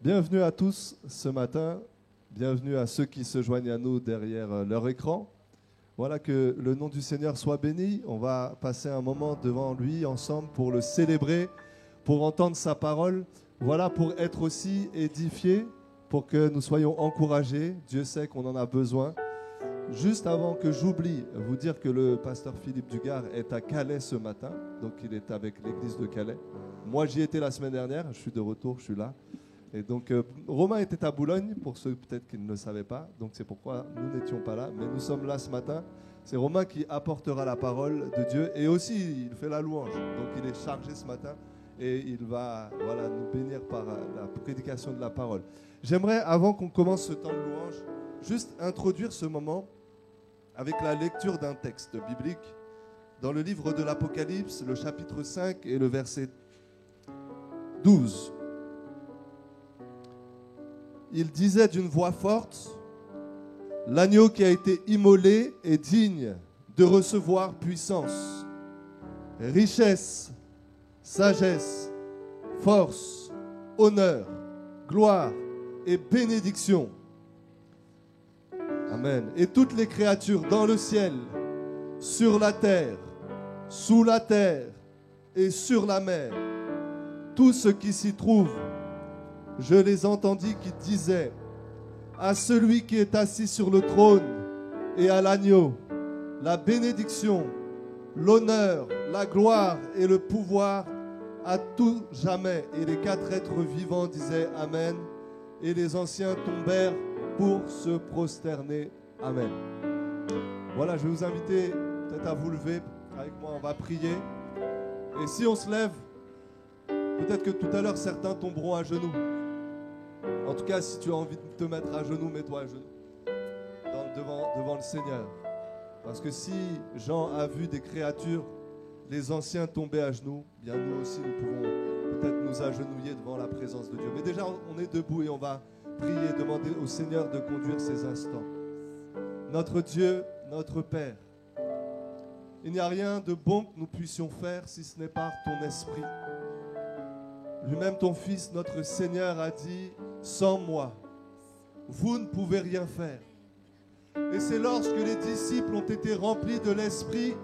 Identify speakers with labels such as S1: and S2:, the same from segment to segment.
S1: Bienvenue à tous ce matin, bienvenue à ceux qui se joignent à nous derrière leur écran. Voilà, que le nom du Seigneur soit béni. On va passer un moment devant lui ensemble pour le célébrer, pour entendre sa parole. Voilà, pour être aussi édifiés, pour que nous soyons encouragés. Dieu sait qu'on en a besoin. Juste avant que j'oublie, vous dire que le pasteur Philippe Dugard est à Calais ce matin. Donc il est avec l'église de Calais. Moi j'y étais la semaine dernière, je suis de retour, je suis là. Et donc Romain était à Boulogne, pour ceux peut-être qui ne le savaient pas. Donc c'est pourquoi nous n'étions pas là. Mais nous sommes là ce matin. C'est Romain qui apportera la parole de Dieu. Et aussi il fait la louange. Donc il est chargé ce matin. Et il va nous bénir par la prédication de la parole. J'aimerais, avant qu'on commence ce temps de louange, juste introduire ce moment avec la lecture d'un texte biblique dans le livre de l'Apocalypse, le chapitre 5 et le verset 12. Il disait d'une voix forte, « L'agneau qui a été immolé est digne de recevoir puissance, richesse, sagesse, force, honneur, gloire et bénédiction. » Amen. Et toutes les créatures dans le ciel, sur la terre, sous la terre et sur la mer, tout ce qui s'y trouve, je les entendis qui disaient à celui qui est assis sur le trône et à l'agneau, la bénédiction, l'honneur, la gloire et le pouvoir à tout jamais. Et les quatre êtres vivants disaient Amen. Et les anciens tombèrent pour se prosterner. Amen. Voilà, je vais vous inviter peut-être à vous lever avec moi, on va prier. Et si on se lève, peut-être que tout à l'heure certains tomberont à genoux. En tout cas, si tu as envie de te mettre à genoux, mets-toi à genoux devant le Seigneur. Parce que si Jean a vu des créatures, les anciens tomber à genoux, bien nous aussi nous pouvons peut-être nous agenouiller devant la présence de Dieu. Mais déjà on est debout et on va prier, demander au Seigneur de conduire ces instants. Notre Dieu, notre Père, il n'y a rien de bon que nous puissions faire si ce n'est par ton esprit. Lui-même ton Fils, notre Seigneur, a dit « Sans moi, vous ne pouvez rien faire ». Et c'est lorsque les disciples ont été remplis de l'Esprit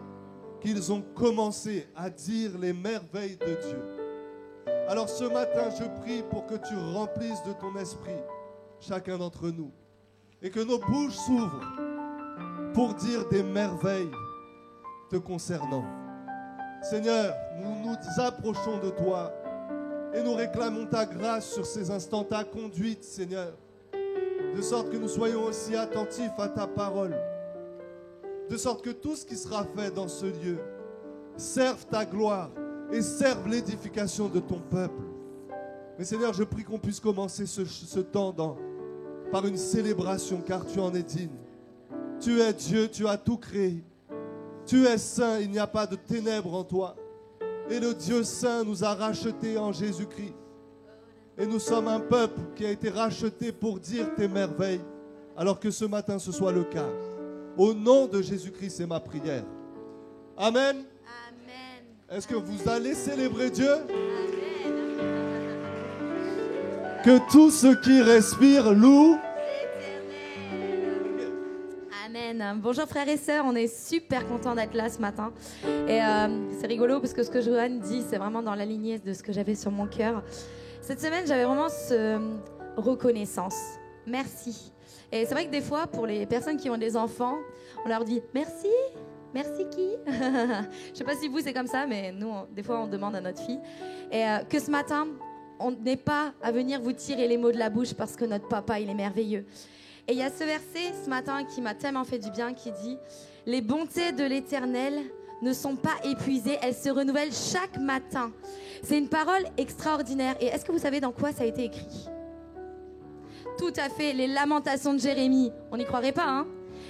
S1: qu'ils ont commencé à dire les merveilles de Dieu. Alors ce matin, je prie pour que tu remplisses de ton esprit chacun d'entre nous et que nos bouches s'ouvrent pour dire des merveilles te concernant. Seigneur, nous nous approchons de toi et nous réclamons ta grâce sur ces instants, ta conduite, Seigneur, de sorte que nous soyons aussi attentifs à ta parole, de sorte que tout ce qui sera fait dans ce lieu serve ta gloire et serve l'édification de ton peuple. Mais Seigneur, je prie qu'on puisse commencer ce temps par une célébration, car tu en es digne. Tu es Dieu, tu as tout créé. Tu es saint, il n'y a pas de ténèbres en toi. Et le Dieu saint nous a rachetés en Jésus-Christ. Et nous sommes un peuple qui a été racheté pour dire tes merveilles, alors que ce matin ce soit le cas. Au nom de Jésus-Christ, c'est ma prière. Amen.
S2: Amen.
S1: Est-ce que vous allez célébrer Dieu?
S2: Amen.
S1: Que tout ce qui respire loue.
S2: Amen. Bonjour frères et sœurs, on est super contents d'être là ce matin. Et c'est rigolo parce que ce que Johan dit, c'est vraiment dans la lignée de ce que j'avais sur mon cœur. Cette semaine, j'avais vraiment cette reconnaissance. Merci. Et c'est vrai que des fois, pour les personnes qui ont des enfants, on leur dit merci. Merci qui? Je ne sais pas si vous c'est comme ça, mais nous, des fois, on demande à notre fille. Et que ce matin, on n'est pas à venir vous tirer les mots de la bouche parce que notre papa, il est merveilleux. Et il y a ce verset ce matin qui m'a tellement fait du bien qui dit « Les bontés de l'Éternel ne sont pas épuisées, elles se renouvellent chaque matin. » C'est une parole extraordinaire. Et est-ce que vous savez dans quoi ça a été écrit? Tout à fait, les lamentations de Jérémie. On n'y croirait pas, hein?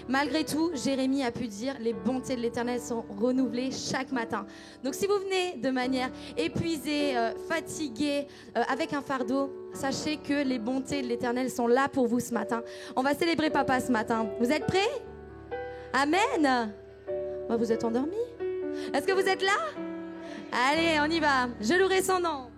S2: Malgré tout, Jérémie a pu dire « Les bontés de l'Éternel sont renouvelées chaque matin. » Donc si vous venez de manière épuisée, fatiguée, avec un fardeau, sachez que les bontés de l'Éternel sont là pour vous ce matin. On va célébrer Papa ce matin. Vous êtes prêts? Amen. Vous êtes endormis? Est-ce que vous êtes là? Allez, on y va. Je louerai son nom.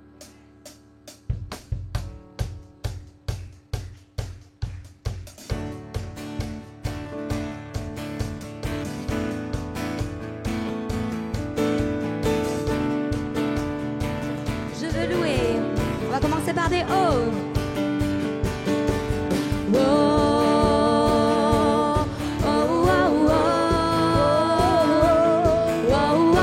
S2: chanter oh. Oh, oh, oh, oh. Oh, oh,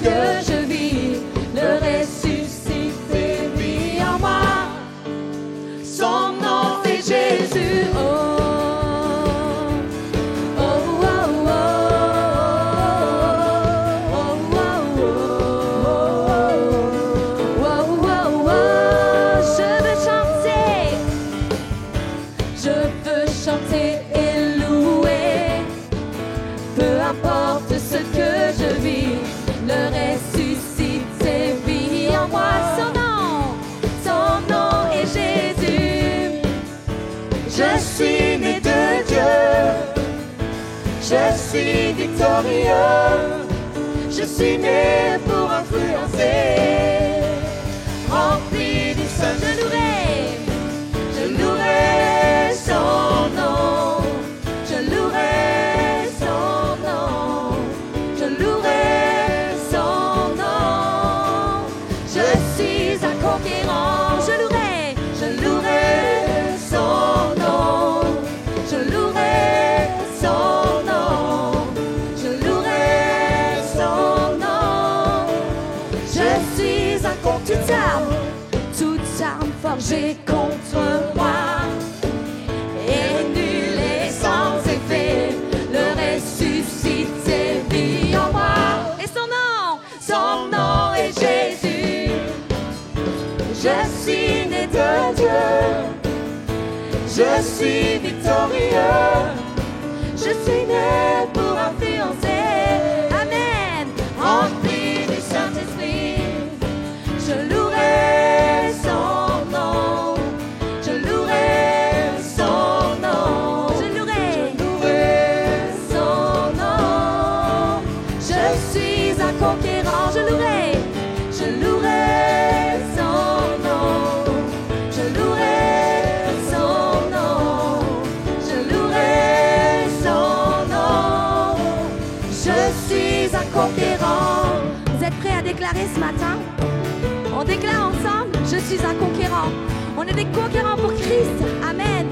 S2: que je vis, le ressuscité vit en moi. Son nom est Jésus. Oh, oh, oh, oh, oh, oh, oh, oh, oh. Je veux chanter et louer, peu importe ce que je vis. Le ressuscité vit en moi. Son nom est Jésus. Je suis né de Dieu, je suis victorieux, je suis né pour influencer, rempli du Saint. Je louerai son nom, je louerai son nom, je louerai. Conquérant, je louerai son nom, je louerai son nom, je louerai son nom. Je suis incontournable, toute arme forgée contre moi est nulle et sans effet. Le ressuscité vit en moi et son nom est Jésus. Je suis né de Dieu, je suis victorieux, je suis né pour influencer. Amen. Rempli du Saint-Esprit, je louerai son nom, je louerai son nom, je louerai son nom. Je suis un conquérant, je louerai conquérant. Vous êtes prêts à déclarer ce matin? On déclare ensemble, je suis un conquérant. On est des conquérants pour Christ. Amen.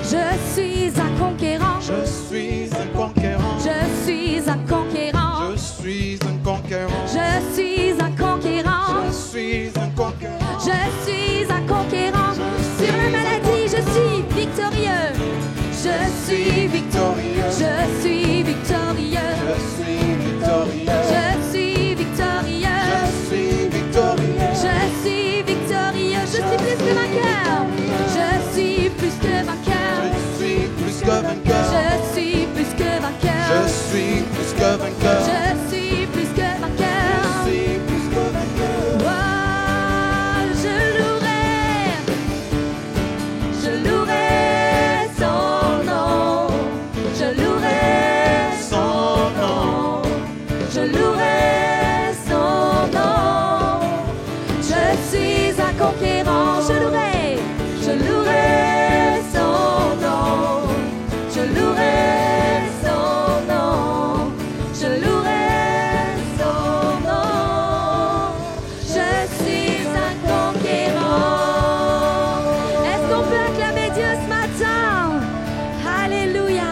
S2: Je suis un conquérant.
S3: Je suis un conquérant.
S2: Je suis un conquérant.
S3: Je suis un conquérant.
S2: Je suis un conquérant.
S3: Je suis un conquérant.
S2: Je suis un conquérant. Sur la maladie, je suis victorieux. Je suis victorieux. Je suis victorieux.
S3: Je suis victorieux.
S2: Je suis victorieux.
S3: Je suis victorieux.
S2: Je suis victorieux. Je suis plus que vainqueur. Je suis plus que vainqueur.
S3: Je suis plus que vainqueur.
S2: Je suis plus que vainqueur.
S3: Je suis plus que vainqueur.
S2: Je suis plus que vainqueur.
S3: Je suis plus que vainqueur.
S2: Oh, je louerai son nom. Je louerai son nom. Je louerai son nom. Je suis un conquérant. Je louerai son nom. Je louerai son nom. Je louerai son nom. Je suis un conquérant. Est-ce qu'on peut acclamer Dieu ce matin? Alléluia.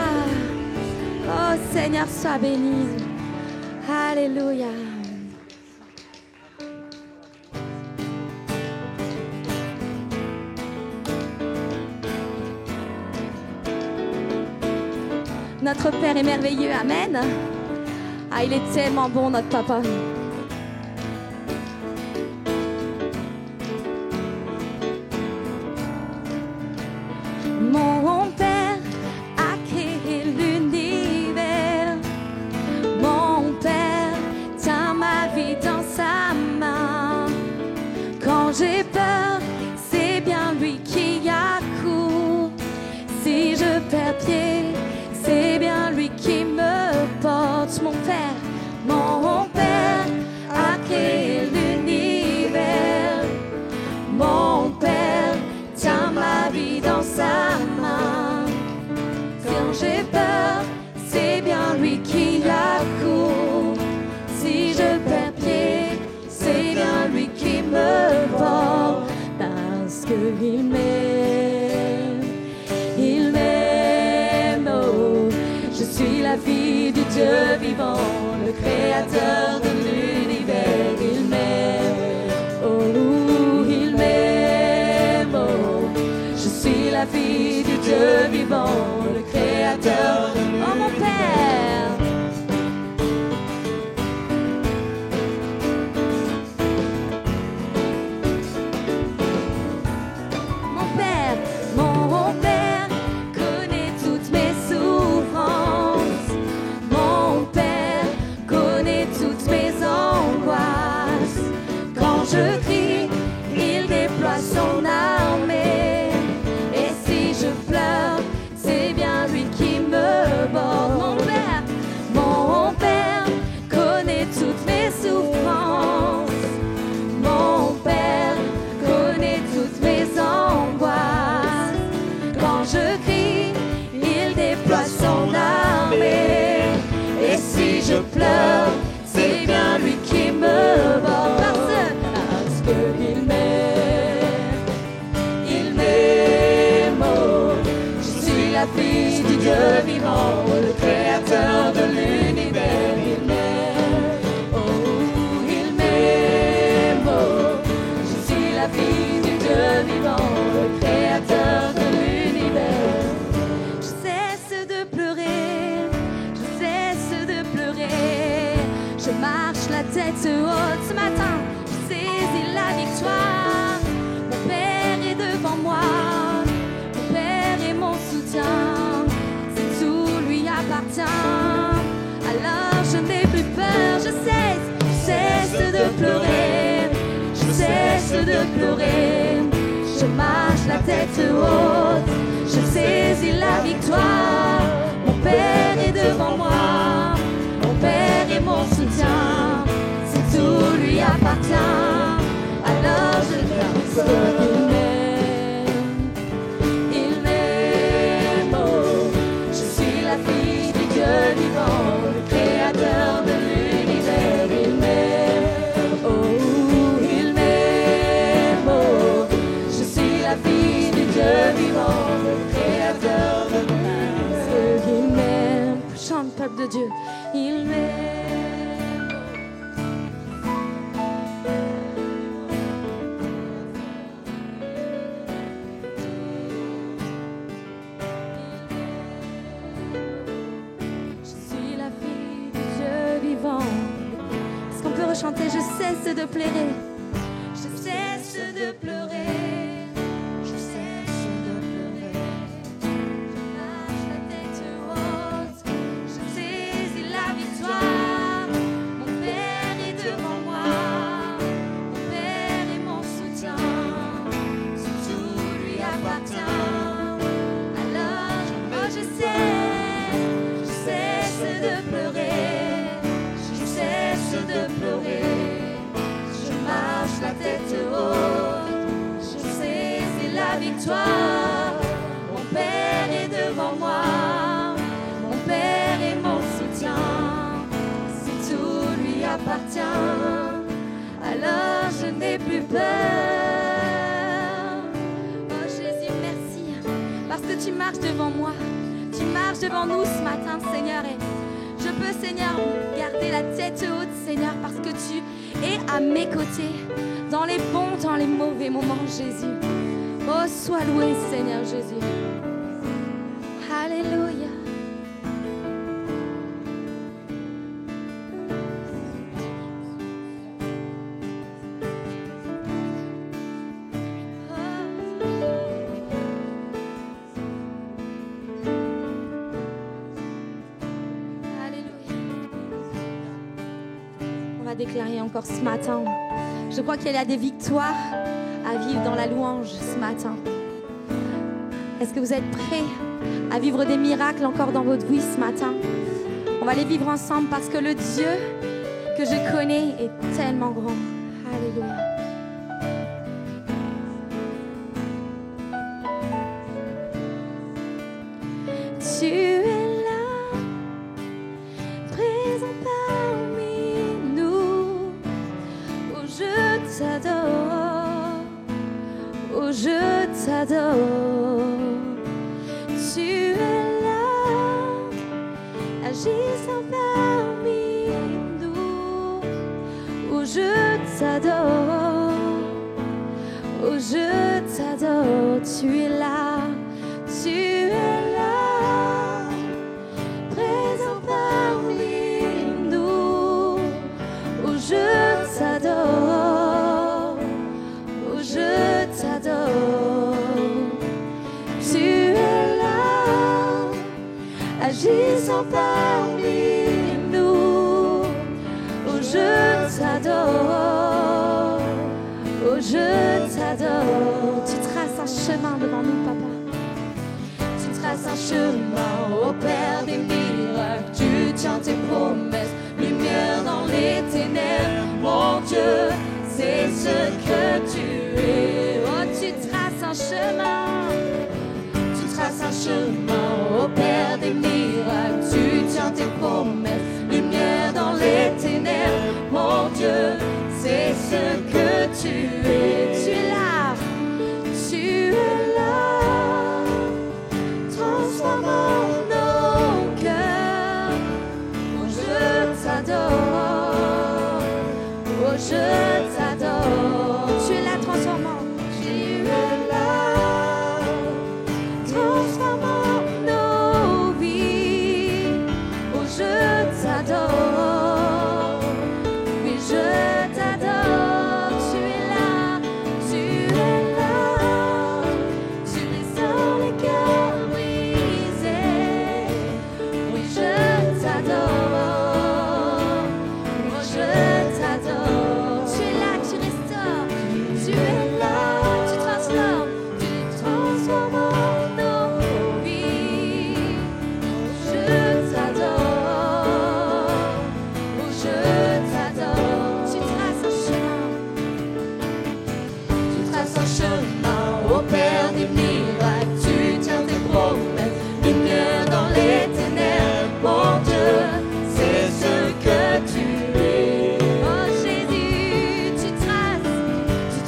S2: Oh Seigneur, sois béni. Alléluia. Notre Père est merveilleux, amen. Ah, il est tellement bon, notre papa. Mon Père a créé l'univers. Mon Père tient ma vie dans sa main. j'ai peur, c'est bien lui qui accourt. Si je perds pied, c'est bien lui qui me porte. Mon Père a créé l'univers. Mon Père tient ma vie dans sa main. Quand j'ai peur, c'est bien lui qui accourt. Si je perds pied, c'est bien lui qui me porte. Parce qu'il m'aime, il m'aime. Oh, je suis la fille du Dieu vivant, le créateur de l'univers. Il m'aime, oh, il m'aime. Oh, je suis la fille du Dieu vivant, le créateur de l'univers. Oh, mon Père. Mon Père connaît toutes mes souffrances. Mon Père connaît toutes mes angoisses. Quand je crie, il déploie son armée. Et si je pleure, c'est bien lui qui me porte. Mon Père connaît toutes mes souffrances. Mon Père connaît toutes mes angoisses. Quand je crie, il déploie son armée. Et si je pleure, c'est bien lui qui me porte. Parce qu'il m'aime, il m'aime. Oh, je suis la fille du Dieu vivant, le créateur de l'univers. Il m'aime, oh, il m'aime. Oh, je suis la fille du Dieu vivant, le créateur de l'univers. Je cesse de pleurer, je cesse de pleurer. Je marche la tête haute ce matin, je saisis la victoire. Mon Père est devant moi, mon Père est mon soutien. Si tout lui appartient, alors je n'ai plus peur. Je cesse de pleurer, je cesse de pleurer. Je marche la tête haute, je saisis la victoire. Mon Père est devant moi, mon Père est mon soutien. Si tout lui appartient, alors je danse. Il m'aime, oh, je suis la fille du Dieu vivant, le créateur de l'univers. Il m'aime, oh, il m'aime, oh, je suis la fille du Dieu vivant, le créateur de l'univers. Il m'aime, chante peuple de Dieu, il m'aime. Je suis la fille du Dieu vivant. Est-ce qu'on peut rechanter? Je cesse de pleurer, je cesse de pleurer, je cesse de pleurer. Je marche la tête haute, je saisis la victoire. Mon Père est devant moi, mon Père est mon soutien. Si tout lui appartient, alors je cesse de pleurer, je cesse de pleurer. Je marche la tête haute, je saisis la victoire. Mon Père est devant moi, mon Père est mon soutien. Si tout lui appartient, alors je n'ai plus peur. Oh Jésus, merci, parce que tu marches devant moi, tu marches devant nous ce matin, Seigneur. Et je peux, Seigneur, garder la tête haute, Seigneur, parce que tu es à mes côtés, dans les bons, dans les mauvais moments, Jésus. Oh, sois loué, Seigneur Jésus. Alléluia. Déclarer encore ce matin. Je crois qu'il y a des victoires à vivre dans la louange ce matin? Est-ce que vous êtes prêts à vivre des miracles encore dans votre vie ce matin? On va les vivre ensemble parce que le Dieu que je connais est tellement grand. Alléluia. Tu es là, présent parmi nous. Oh, je t'adore. Oh, je t'adore. Tu es là, agissant parmi nous. Oh, je t'adore. Oh, je t'adore. Tu es là, tu es là, présent parmi nous. Oh, je t'adore. Oh, je t'adore. Tu es là, agissant parmi nous. Oh, je t'adore. Oh, je t'adore. Tu traces un chemin devant nous, papa. Tu traces un chemin au Père des miracles. Tu tiens tes promesses, lumière dans les ténèbres. Mon Dieu, c'est ce que tu es. Oh, tu traces un chemin. Tu traces un chemin au Père des miracles. Tu tiens tes promesses, lumière dans les ténèbres. Mon Dieu, c'est ce que tu es. Tu es là, tu es là, transformant nos cœurs. Oh, je t'adore. Oh, je t'adore. Tu es là, transformant. Tu es là, transformant nos vies. Oh, je t'adore. Oui, je t'adore. Tu es là, tu es là. Tu ressens les cœurs brisés. Oui, je t'adore. Oh, je t'adore. Tu es là, tu restaures. Tu es là, tu transformes. Tu transformes nos vies. Je t'adore. Oh, je t'adore. Tu traces un chemin. Tu traces un chemin au Père des miracles. Tu tiens tes promesses, lumière dans les ténèbres. Mon Dieu, c'est ce que tu es. Oh Jésus, tu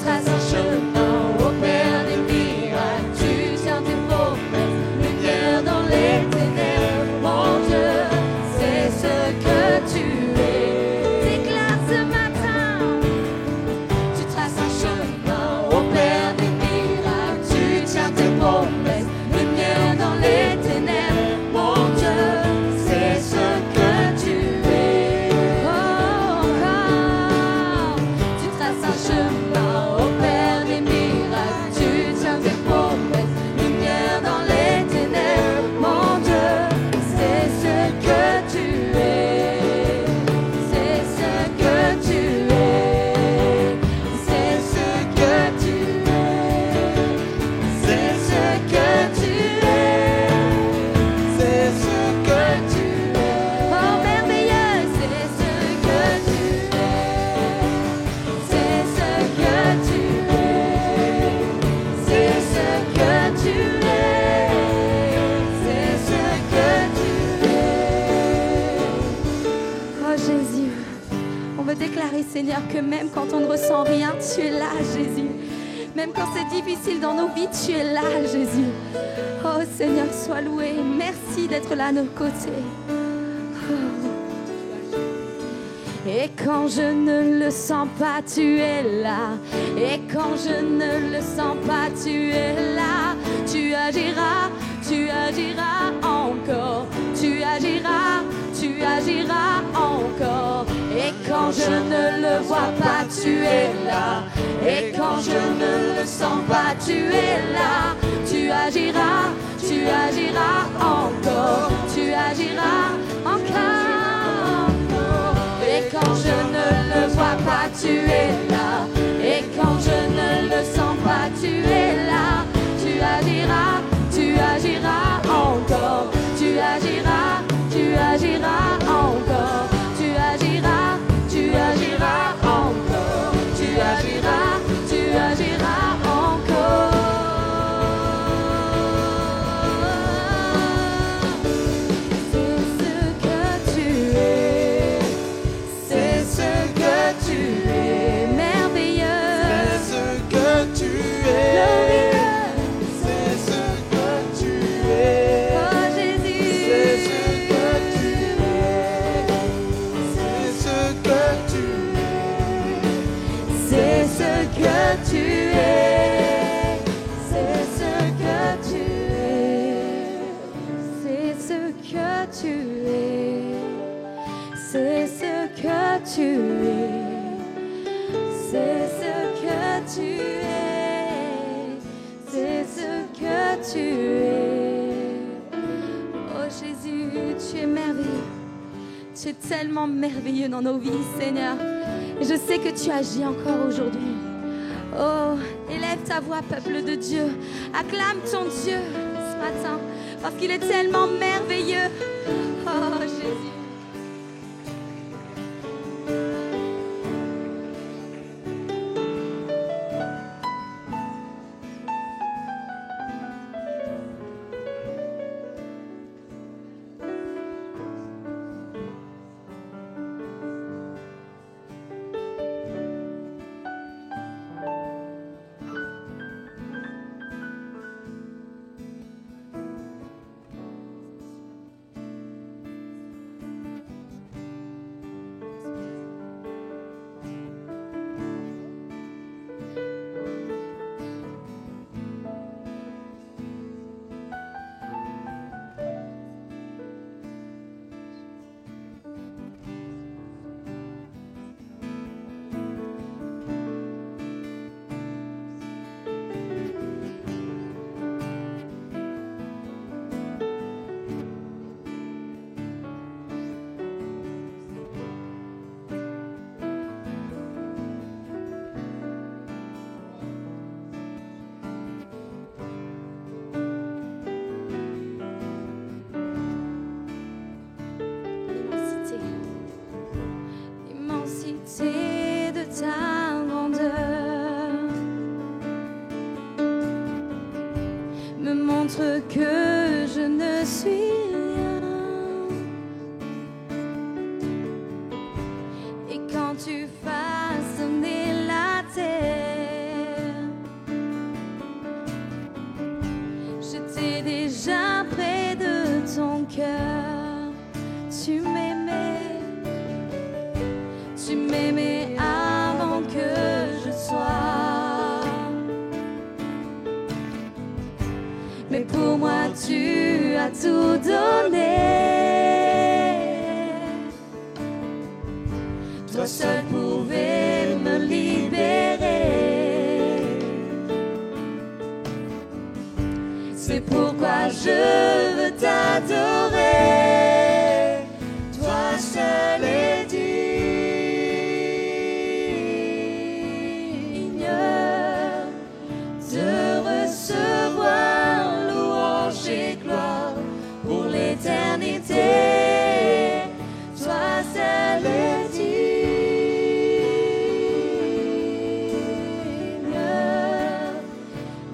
S2: traces un chemin au Père des miracles. Tu tiens tes promesses, lumière dans les ténèbres. Mon Dieu, c'est ce que tu es. Déclare ce matin. Tu traces un chemin au Père des miracles. Tu tiens tes promesses, lumière dans les ténèbres. Mon Dieu, c'est ce que tu es. Oh, encore. Tu traces un chemin au Père des miracles. Tu tiens tes promesses, lumière dans les ténèbres. Mon Dieu, c'est ce que tu es. C'est ce que tu es. C'est ce que tu es.
S3: C'est ce que tu es. C'est ce que tu es.
S2: Oh merveilleux, c'est ce que tu es. C'est ce que tu es. C'est ce que tu es. C'est ce que tu es. Oh Jésus, on veut déclarer Seigneur que même quand on ne ressent rien, tu es là Jésus. Même quand c'est difficile dans nos vies, tu es là Jésus. Oh Seigneur, sois loué. Merci d'être là à nos côtés. Et quand je ne le sens pas, tu es là. Et quand je ne le sens pas, tu es là. Tu agiras encore. Tu agiras encore. Et quand je ne le vois pas, tu es là. Et quand je ne le sens pas, tu es là. Tu agiras encore. Tu agiras encore. Et quand je ne le vois pas, tu es là. Et quand je ne le sens tellement merveilleux dans nos vies, Seigneur. Et je sais que tu agis encore aujourd'hui. Oh, élève ta voix, peuple de Dieu. Acclame ton Dieu ce matin, parce qu'il est tellement merveilleux. Oh, Jésus. Que je ne suis rien. Et quand tu façonnais la terre, j'étais déjà près de ton cœur. Tu m'aimais avant que je sois. Mais pour moi tu as tout donné. Toi seul pouvais me libérer. C'est pourquoi je veux t'adorer. Toi seul est digne de recevoir louange et gloire pour l'éternité. Toi seul est digne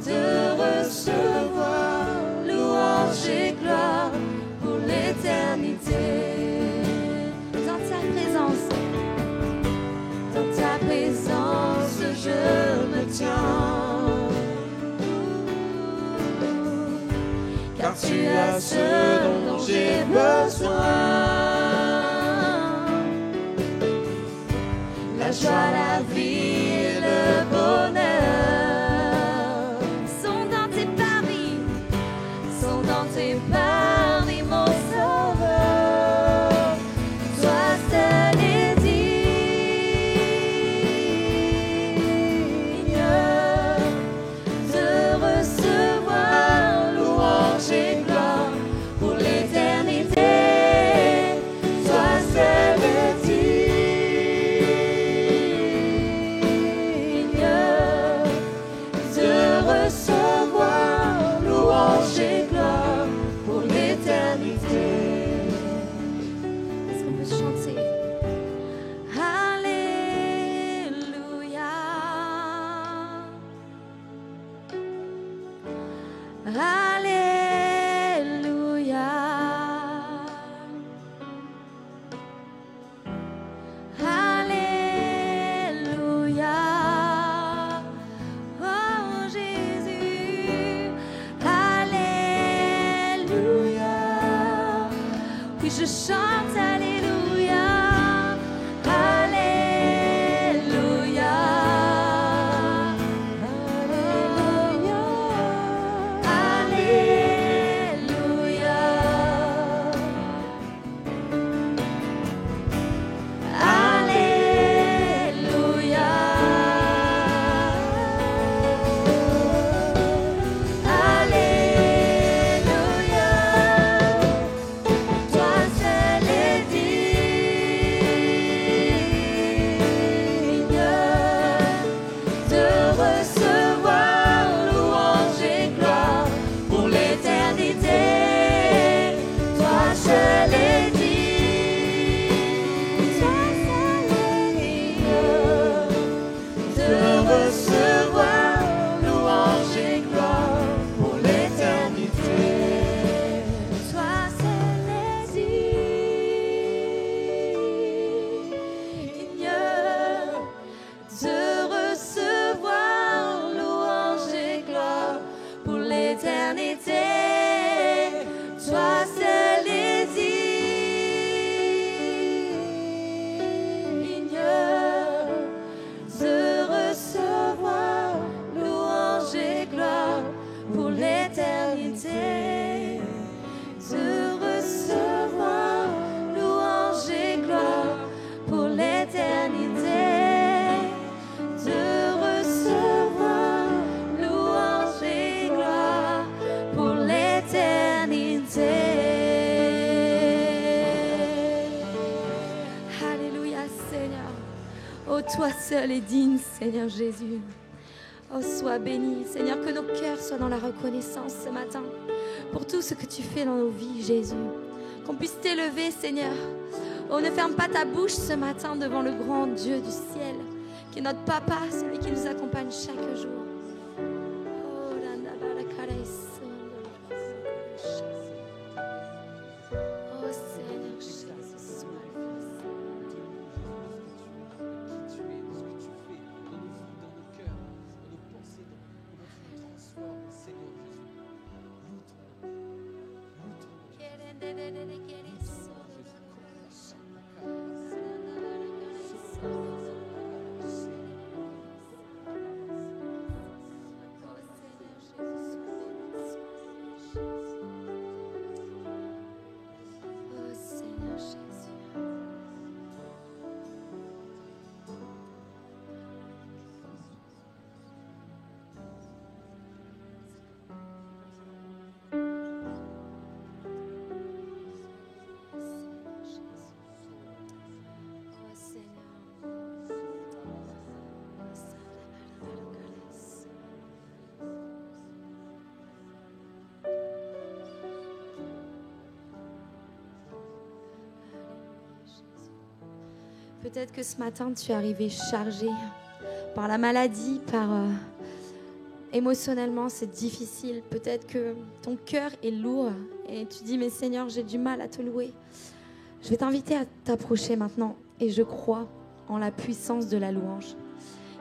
S2: de recevoir louange et gloire pour l'éternité. Dans ta présence, je me tiens. Car tu as ce dont j'ai besoin. La joie, la vie, le bonheur sont dans tes parvis, mon sauveur. Toi seul est digne de recevoir louange et gloire pour l'éternité. Toi seul est digne Oh, toi seul est digne, Seigneur Jésus. Oh, sois béni, Seigneur, que nos cœurs soient dans la reconnaissance ce matin pour tout ce que tu fais dans nos vies, Jésus. Qu'on puisse t'élever, Seigneur. Oh, ne ferme pas ta bouche ce matin devant le grand Dieu du ciel, qui est notre Papa, celui qui nous accompagne chaque jour. Oh, oh Seigneur Jésus. Peut-être que ce matin, tu es arrivé chargé par la maladie, émotionnellement, c'est difficile. Peut-être que ton cœur est lourd et tu dis, mais Seigneur, j'ai du mal à te louer. Je vais t'inviter à t'approcher maintenant et je crois en la puissance de la louange.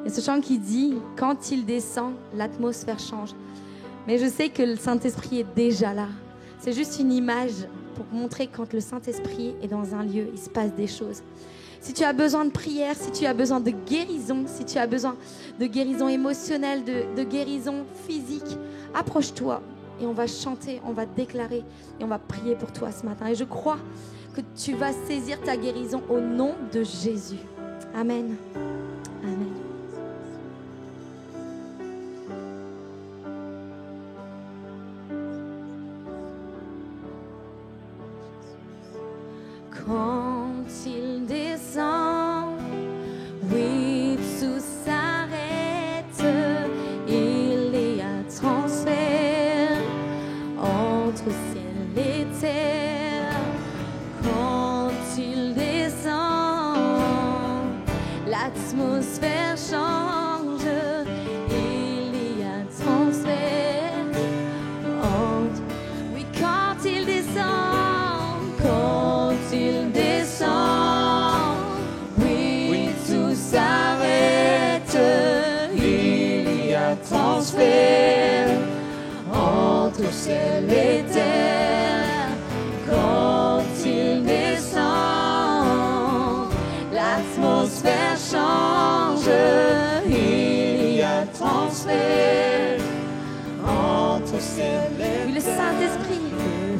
S2: Il y a ce chant qui dit, quand il descend, l'atmosphère change. Mais je sais que le Saint-Esprit est déjà là. C'est juste une image pour montrer quand le Saint-Esprit est dans un lieu, il se passe des choses. Si tu as besoin de prière, si tu as besoin de guérison, si tu as besoin de guérison émotionnelle, de guérison physique, approche-toi et on va chanter, on va déclarer et on va prier pour toi ce matin. Et je crois que tu vas saisir ta guérison au nom de Jésus. Amen. Amen. Quand il descend, oui, tout s'arrête. Il y a transfert entre ciel et terre. Quand il descend, l'atmosphère change. Il y a transfert entre... Oui, quand il descend, quand il descend, oui, tout s'arrête. Il y a transfert entre ciel et terre. Quand il descend, l'atmosphère change. Il y a transfert entre ciel et terre. Oui, le Saint-Esprit.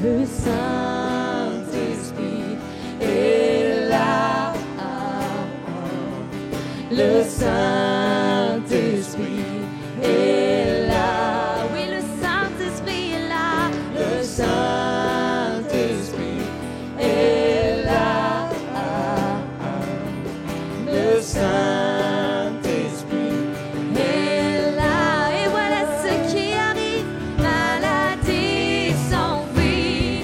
S2: Le Saint-Esprit est là. Le Saint-Esprit est là. Oui, le Saint-Esprit est là. Le Saint-Esprit est là. Le Saint-Esprit est là. Et voilà ce qui arrive. Maladie s'enfuit.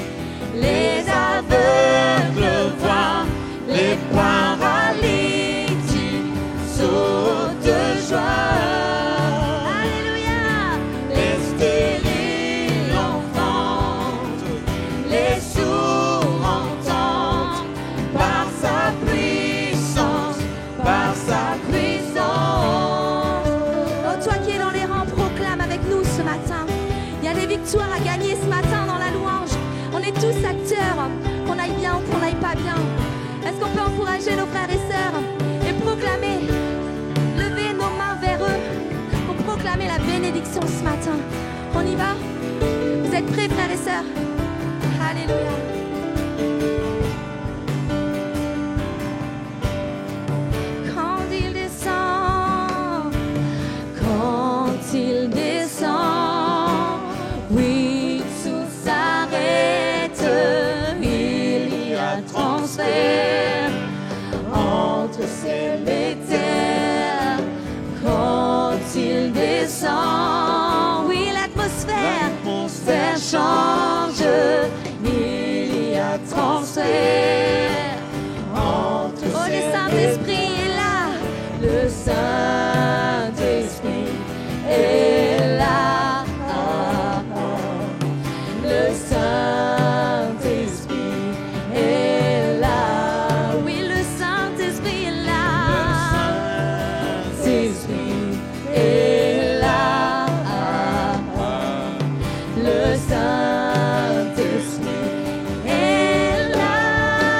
S2: Les aveugles voient. Les paralytiques sautent de joie. Alléluia. Les stériles enfantent. Les sourds entendent. Par sa puissance. Par sa puissance. Oh, toi qui es dans les rangs, proclame avec nous ce matin. Il y a des victoires à gagner ce matin dans la louange. On est tous acteurs, qu'on aille bien ou qu'on n'aille pas bien. Est-ce qu'on peut encourager nos frères et sœurs et proclamer, lever nos mains vers eux pour proclamer la bénédiction ce matin? On y va? Vous êtes prêts, frères et sœurs? Alléluia. Quand il descend, oui, tout s'arrête. Il y a transfert entre ciel et terre. il descend. Oui, l'atmosphère change. Il y a transfert. Oh, le Saint-Esprit est là. Le Saint-Esprit est là. Le Saint-Esprit est là. Oui, le Saint-Esprit est là. Le Saint-Esprit est là. Le Saint-Esprit est là.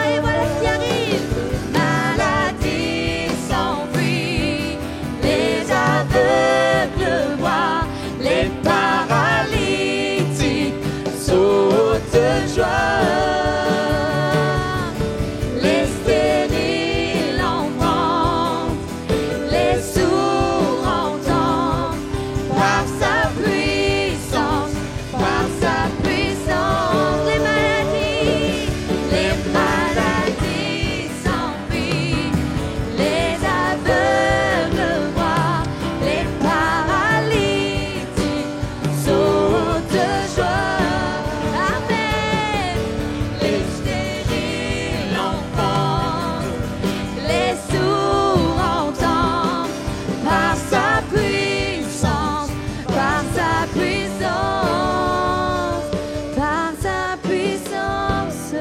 S2: Et voilà ce qui arrive. Maladie s'enfuit, les aveugles voient, les paralytiques sautent de joie. Les stériles entendent, les sourds entendent, par sa puissance, par sa puissance. Les maladies s'enfuient, les aveugles voient, les paralytiques sautent de joie. Amen. Les stériles entendent, les sourds entendent, par sa puissance, par sa puissance, par sa puissance,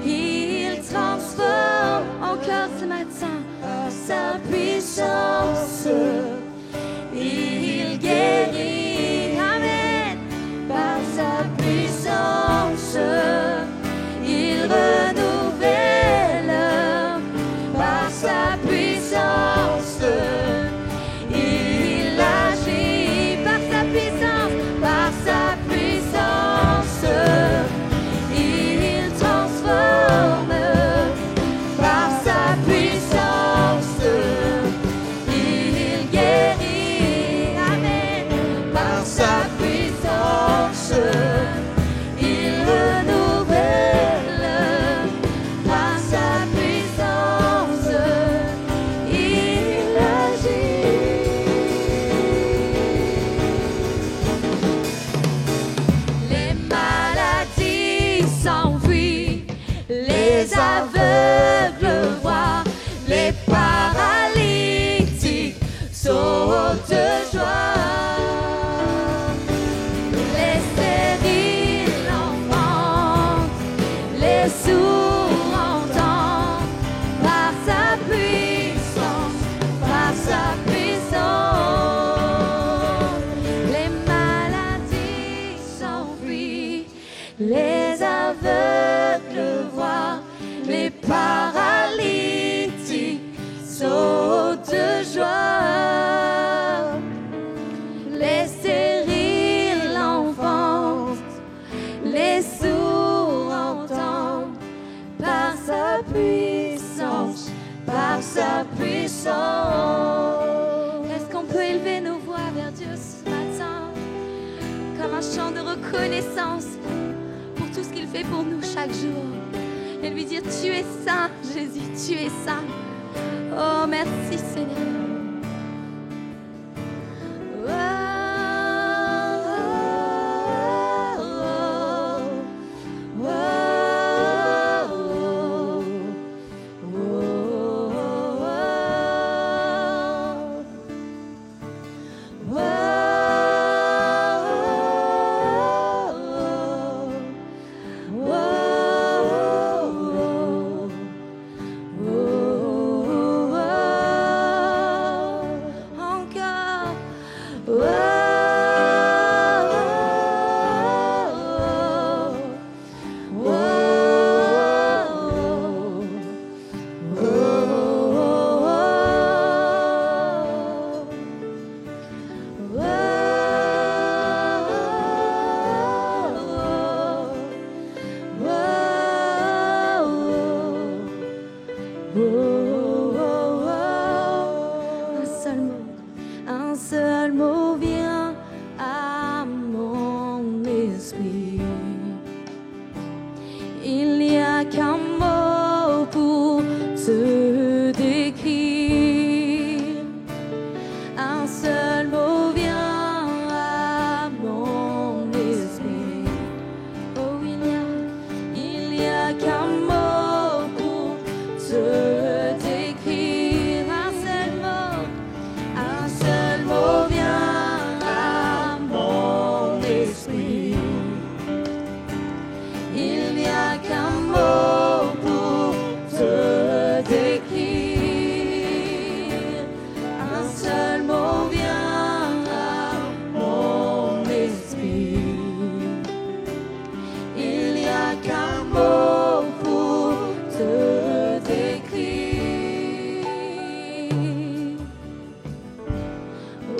S2: il transforme encore ce matin. Par sa puissance, il guérit. Amen. Par sa puissance, il renouvelle. Par sa puissance, il agit. Par sa puissance, il transforme. Par sa puissance, il guérit. Amen. Par sa puissance, il renouvelle. Par sa puissance, il agit. Les maladies s'enfuient, les aveugles voient, les paralytiques sautent de joie. Les stériles entendent, les sourds entendent, par sa puissance, par sa puissance. Les maladies s'enfuient, les aveugles voient, les paralytiques sautent de joie. Les stériles enfantent, les sourds entendent, par sa puissance, par sa puissance. Est-ce qu'on peut élever nos voix vers Dieu ce matin comme un chant de reconnaissance pour tout ce qu'il fait pour nous chaque jour et lui dire: tu es saint, Jésus, tu es saint. Oh, merci Seigneur.
S3: Oh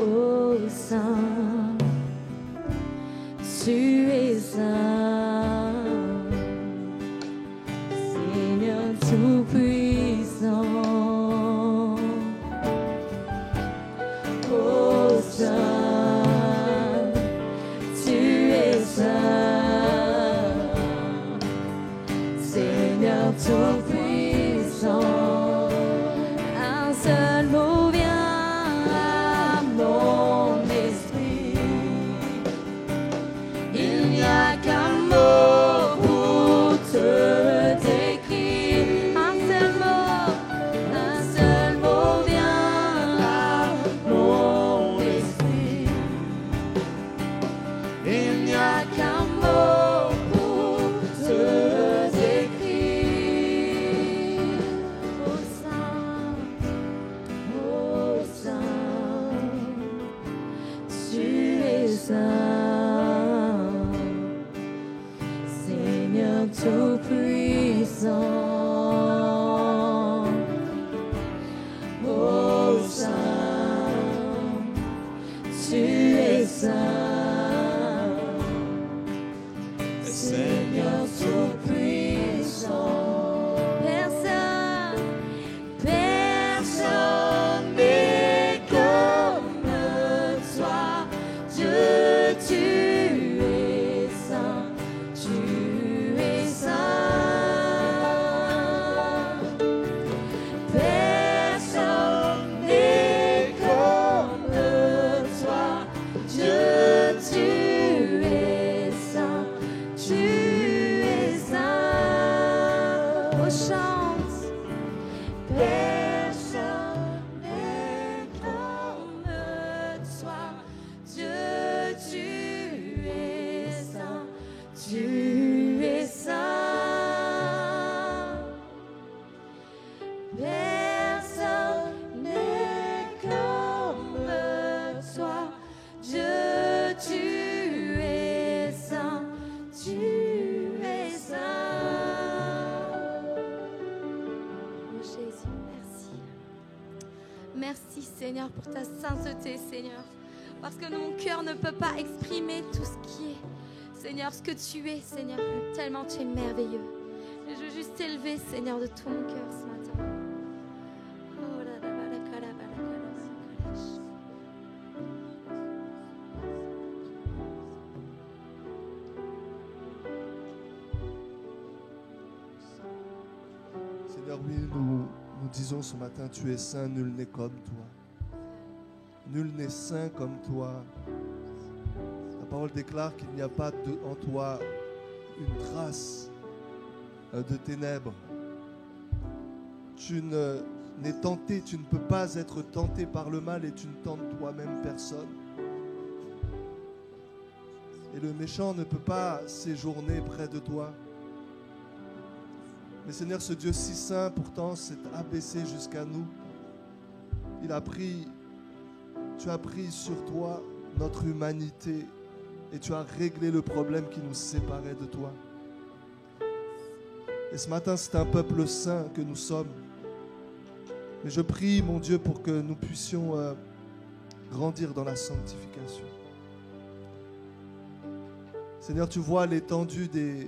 S2: Oh Saint, tu es saint, Seigneur tout-puissant. Oh Saint, tu es saint, Seigneur tout-puissant. Un seul mot vient à mon esprit. Il n'y a qu'un mot pour te décrire. Un seul mot vient à mon esprit. Il n'y a qu'un mot pour te décrire. Oh Saint, tu es saint, Seigneur tout-puissant. Oh Saint, tu es saint, Seigneur tout-puissant. Personne n'est comme toi. Dieu, tu es saint, tu es saint. Personne n'est comme toi. Dieu, tu es saint, tu es saint. Oh, chante. Personne n'est comme toi. Dieu, tu es saint, tu es saint. Personne n'est comme toi. Dieu, tu es saint, tu es saint. Oh Jésus, merci. Merci Seigneur pour ta sainteté, Seigneur. Parce que mon cœur ne peut pas exprimer tout ce qui est. Seigneur, ce que tu es, Seigneur, tellement tu es merveilleux. Et je veux juste t'élever, Seigneur, de tout mon cœur ce matin. Oh là là, la kala, la kala,
S1: Seigneur, oui, nous disons ce matin, tu es saint, nul n'est comme toi. Nul n'est saint comme toi. La parole déclare qu'il n'y a pas en toi une trace de ténèbres. Tu n'es tenté, tu ne peux pas être tenté par le mal et tu ne tentes toi-même personne. Et le méchant ne peut pas séjourner près de toi. Mais Seigneur, ce Dieu si saint, pourtant, s'est abaissé jusqu'à nous. Tu as pris sur toi notre humanité et tu as réglé le problème qui nous séparait de toi. Et ce matin, c'est un peuple saint que nous sommes. Mais je prie, mon Dieu, pour que nous puissions grandir dans la sanctification. Seigneur, tu vois l'étendue des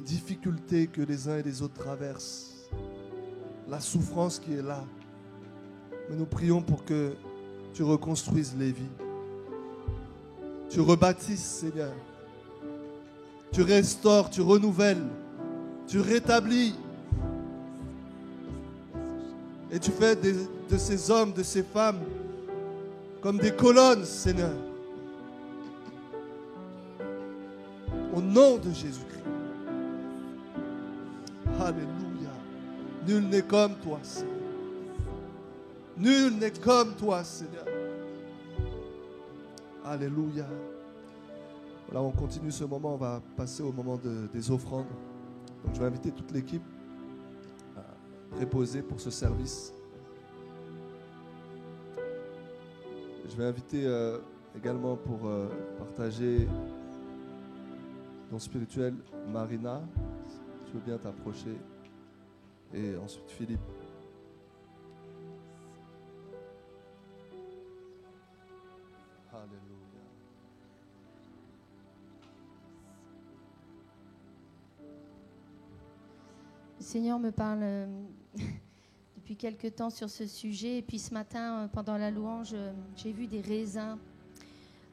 S1: difficultés que les uns et les autres traversent, la souffrance qui est là. Mais nous prions pour que tu reconstruises les vies. Tu rebâtisses, Seigneur. Tu restaures, tu renouvelles, tu rétablis. Et tu fais de ces hommes, de ces femmes, comme des colonnes, Seigneur. Au nom de Jésus-Christ. Alléluia. Nul n'est comme toi, Seigneur. Nul n'est comme toi, Seigneur. Alléluia. Voilà, on continue ce moment. On va passer au moment des offrandes. Donc, je vais inviter toute l'équipe à préposer pour ce service. Je vais inviter également pour partager don spirituel Marina. Si tu veux bien t'approcher. Et ensuite Philippe. Alléluia.
S4: Le Seigneur me parle depuis quelque temps sur ce sujet. Et puis ce matin, pendant la louange, j'ai vu des raisins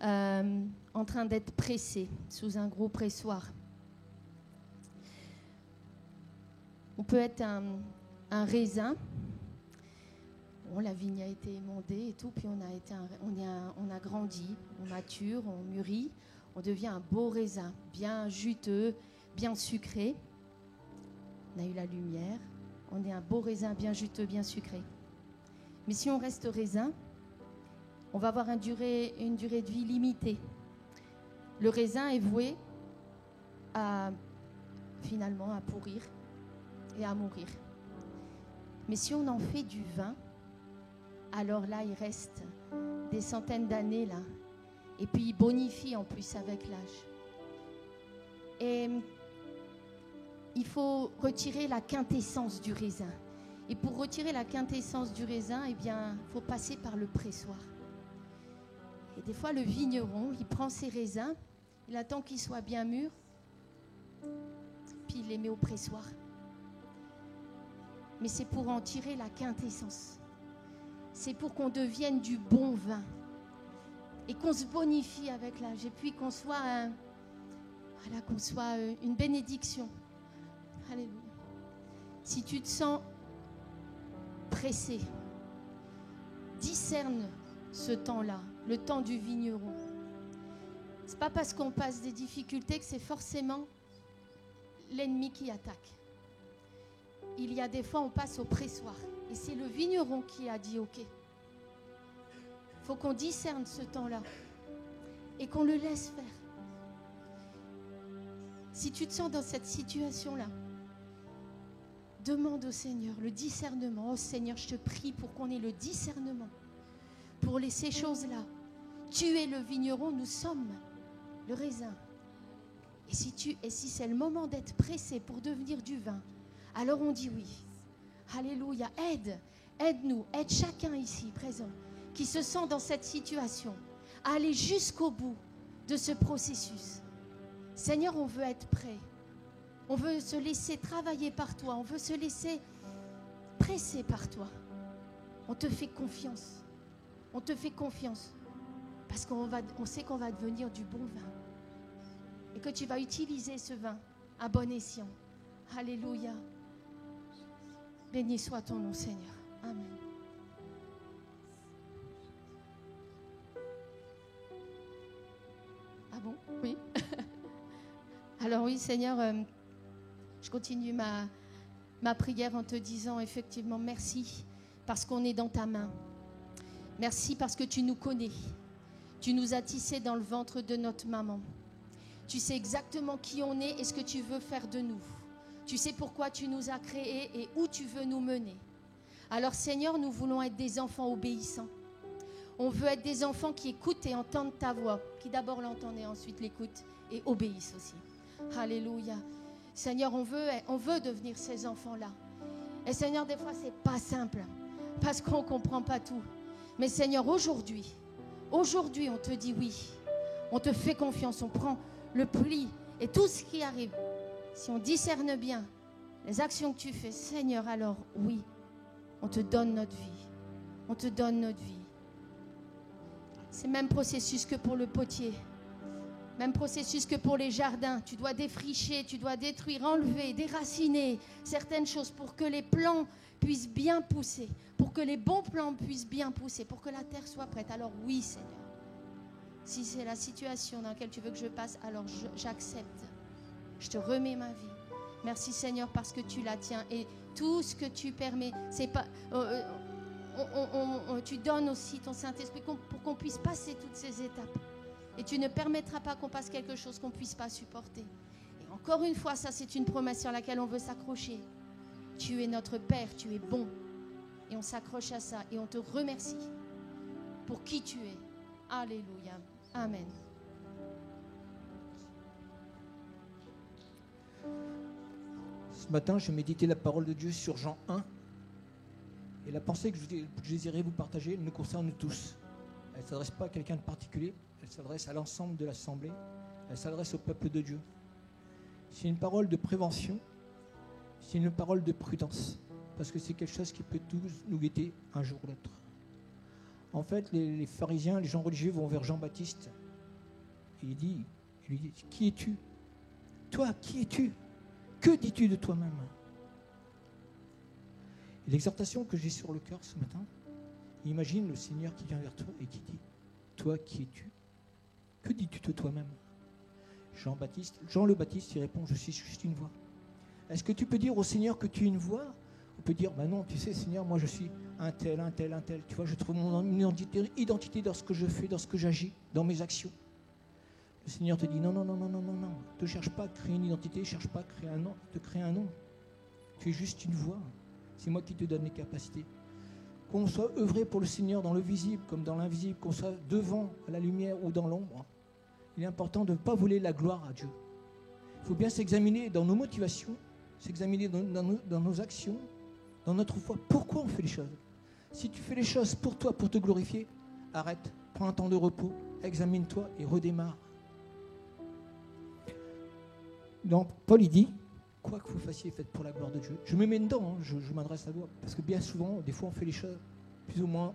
S4: en train d'être pressés sous un gros pressoir. On peut être un raisin. Bon, la vigne a été émondée et tout, puis on a grandi, on mature, on mûrit, on devient un beau raisin, bien juteux, bien sucré. On a eu la lumière, on est un beau raisin bien juteux, bien sucré. Mais si on reste raisin, on va avoir une durée de vie limitée. Le raisin est voué finalement à pourrir et à mourir. Mais si on en fait du vin, alors là, il reste des centaines d'années là. Et puis il bonifie en plus avec l'âge. Et il faut retirer la quintessence du raisin. Et pour retirer la quintessence du raisin, eh bien, il faut passer par le pressoir. Et des fois, le vigneron, il prend ses raisins, il attend qu'ils soient bien mûrs, puis il les met au pressoir. Mais c'est pour en tirer la quintessence. C'est pour qu'on devienne du bon vin. Et qu'on se bonifie avec l'âge. Et puis qu'on soit, une bénédiction. Alléluia. Si tu te sens pressé, discerne ce temps-là, le temps du vigneron. C'est pas parce qu'on passe des difficultés que c'est forcément l'ennemi qui attaque. Il y a des fois, on passe au pressoir. Et c'est le vigneron qui a dit OK. Il faut qu'on discerne ce temps-là et qu'on le laisse faire. Si tu te sens dans cette situation-là, demande au Seigneur le discernement. Oh Seigneur, je te prie pour qu'on ait le discernement pour ces choses-là. Tu es le vigneron, nous sommes le raisin. Et si c'est le moment d'être pressé pour devenir du vin, alors on dit oui. Alléluia. Aide-nous, aide chacun ici présent qui se sent dans cette situation à aller jusqu'au bout de ce processus. Seigneur, on veut être prêt. On veut se laisser travailler par toi. On veut se laisser presser par toi. On te fait confiance. On te fait confiance. Parce qu'on sait qu'on va devenir du bon vin. Et que tu vas utiliser ce vin à bon escient. Alléluia. Béni soit ton nom, Seigneur. Amen. Ah bon? Oui. Alors oui, Seigneur, je continue ma prière en te disant effectivement merci parce qu'on est dans ta main. Merci parce que tu nous connais. Tu nous as tissés dans le ventre de notre maman. Tu sais exactement qui on est et ce que tu veux faire de nous. Tu sais pourquoi tu nous as créés et où tu veux nous mener. Alors Seigneur, nous voulons être des enfants obéissants. On veut être des enfants qui écoutent et entendent ta voix, qui d'abord l'entendent et ensuite l'écoutent et obéissent aussi. Alléluia. Seigneur, on veut devenir ces enfants-là. Et Seigneur, des fois, c'est pas simple parce qu'on ne comprend pas tout. Mais Seigneur, aujourd'hui, on te dit oui. On te fait confiance, on prend le pli et tout ce qui arrive. Si on discerne bien les actions que tu fais, Seigneur, alors oui, on te donne notre vie. On te donne notre vie. C'est le même processus que pour le potier. Même processus que pour les jardins. Tu dois défricher, tu dois détruire, enlever, déraciner certaines choses pour que les plants puissent bien pousser, pour que les bons plants puissent bien pousser, pour que la terre soit prête. Alors oui, Seigneur. Si c'est la situation dans laquelle tu veux que je passe, alors j'accepte. Je te remets ma vie. Merci Seigneur parce que tu la tiens. Et tout ce que tu permets, c'est pas... tu donnes aussi ton Saint-Esprit pour qu'on puisse passer toutes ces étapes. Et tu ne permettras pas qu'on passe quelque chose qu'on ne puisse pas supporter. Et encore une fois, ça c'est une promesse sur laquelle on veut s'accrocher. Tu es notre Père, tu es bon. Et on s'accroche à ça. Et on te remercie pour qui tu es. Alléluia. Amen.
S5: Ce matin, je méditais la parole de Dieu sur Jean 1. Et la pensée que je désirais vous partager, elle nous concerne tous. Elle ne s'adresse pas à quelqu'un de particulier, elle s'adresse à l'ensemble de l'Assemblée, elle s'adresse au peuple de Dieu. C'est une parole de prévention, c'est une parole de prudence, parce que c'est quelque chose qui peut tous nous guetter un jour ou l'autre. En fait, les pharisiens, les gens religieux vont vers Jean-Baptiste, et il lui dit, qui es-tu? Toi, qui es-tu? Que dis-tu de toi-même? Et l'exhortation que j'ai sur le cœur ce matin, imagine le Seigneur qui vient vers toi et qui dit, toi, qui es-tu? Que dis-tu de toi-même? Jean le Baptiste, il répond, je suis juste une voix. Est-ce que tu peux dire au Seigneur que tu es une voix? On peut dire, non, tu sais Seigneur, moi je suis un tel. Tu vois, je trouve mon identité dans ce que je fais, dans ce que j'agis, dans mes actions. Le Seigneur te dit, non. Ne cherche pas à créer une identité, ne cherche pas à te créer un nom. Tu es juste une voix. C'est moi qui te donne les capacités. Qu'on soit œuvré pour le Seigneur dans le visible comme dans l'invisible, qu'on soit devant à la lumière ou dans l'ombre, il est important de ne pas voler la gloire à Dieu. Il faut bien s'examiner dans nos motivations, s'examiner dans nos actions, dans notre foi. Pourquoi on fait les choses? Si tu fais les choses pour toi, pour te glorifier, arrête, prends un temps de repos, examine-toi et redémarre. Donc, Paul, il dit, quoi que vous fassiez, faites pour la gloire de Dieu. Je me mets dedans, je m'adresse à toi, parce que bien souvent, des fois, on fait les choses plus ou moins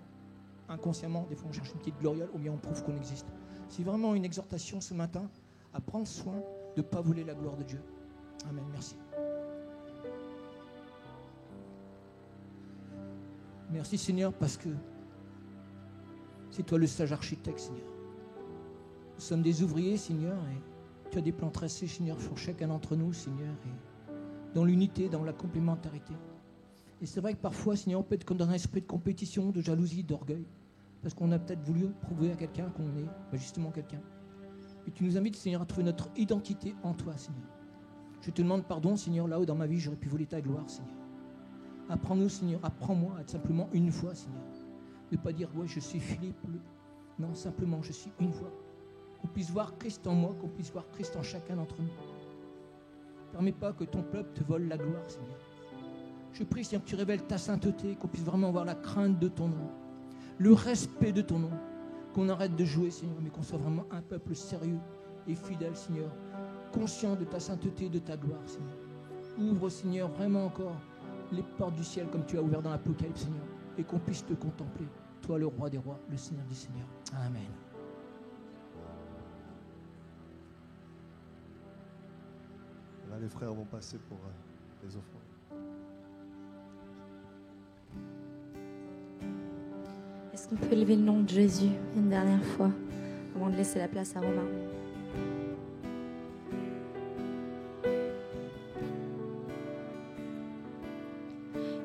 S5: inconsciemment, des fois, on cherche une petite gloriole, ou bien on prouve qu'on existe. C'est vraiment une exhortation ce matin à prendre soin de ne pas voler la gloire de Dieu. Amen, merci. Merci Seigneur, parce que c'est toi le sage architecte, Seigneur. Nous sommes des ouvriers, Seigneur, et tu as des plans tracés, Seigneur, sur chacun d'entre nous, Seigneur, et dans l'unité, dans la complémentarité. Et c'est vrai que parfois, Seigneur, on peut être comme dans un esprit de compétition, de jalousie, d'orgueil, parce qu'on a peut-être voulu prouver à quelqu'un qu'on est justement quelqu'un. Et tu nous invites, Seigneur, à trouver notre identité en toi, Seigneur. Je te demande pardon, Seigneur, là où dans ma vie, j'aurais pu voler ta gloire, Seigneur. Apprends-nous, Seigneur, apprends-moi à être simplement une voix, Seigneur. Ne pas dire, ouais, je suis Philippe. Non, simplement, je suis une voix. Qu'on puisse voir Christ en moi, qu'on puisse voir Christ en chacun d'entre nous. Ne permets pas que ton peuple te vole la gloire, Seigneur. Je prie, Seigneur, que tu révèles ta sainteté, qu'on puisse vraiment avoir la crainte de ton nom, le respect de ton nom, qu'on arrête de jouer, Seigneur, mais qu'on soit vraiment un peuple sérieux et fidèle, Seigneur, conscient de ta sainteté et de ta gloire, Seigneur. Ouvre, Seigneur, vraiment encore les portes du ciel comme tu as ouvert dans l'Apocalypse, Seigneur, et qu'on puisse te contempler, toi le roi des rois, le Seigneur des seigneurs. Amen.
S1: Là, les frères vont passer pour les offrandes.
S2: Est-ce qu'on peut lever le nom de Jésus une dernière fois avant de laisser la place à Romain?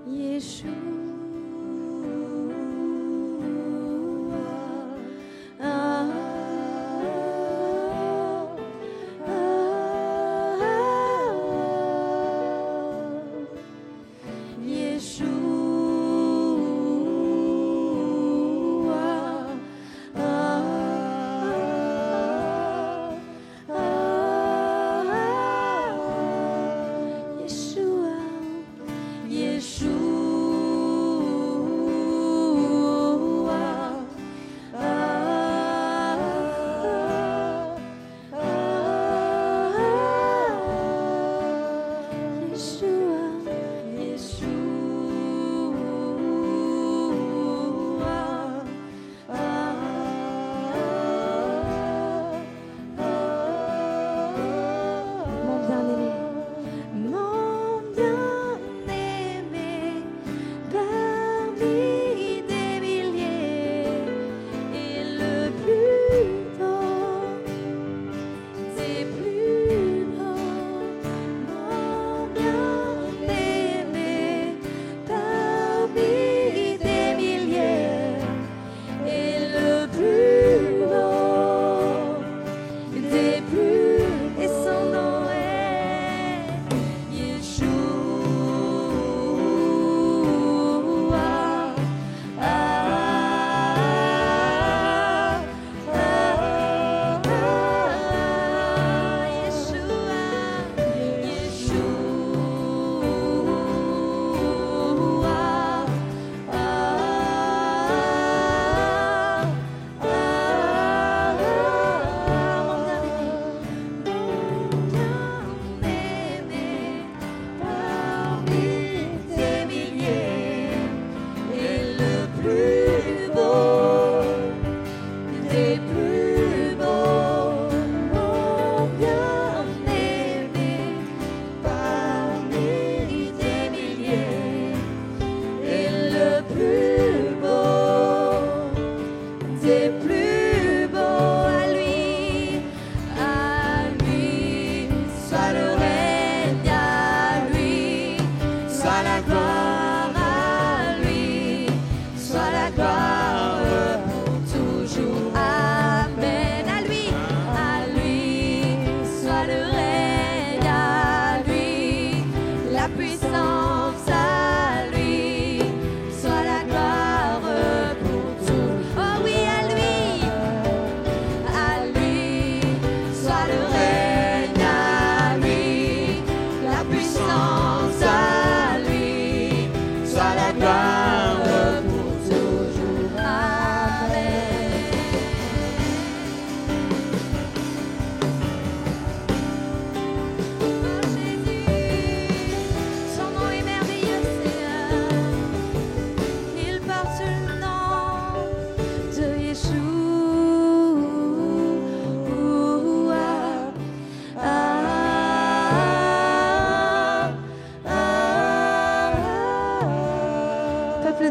S2: Yeshua.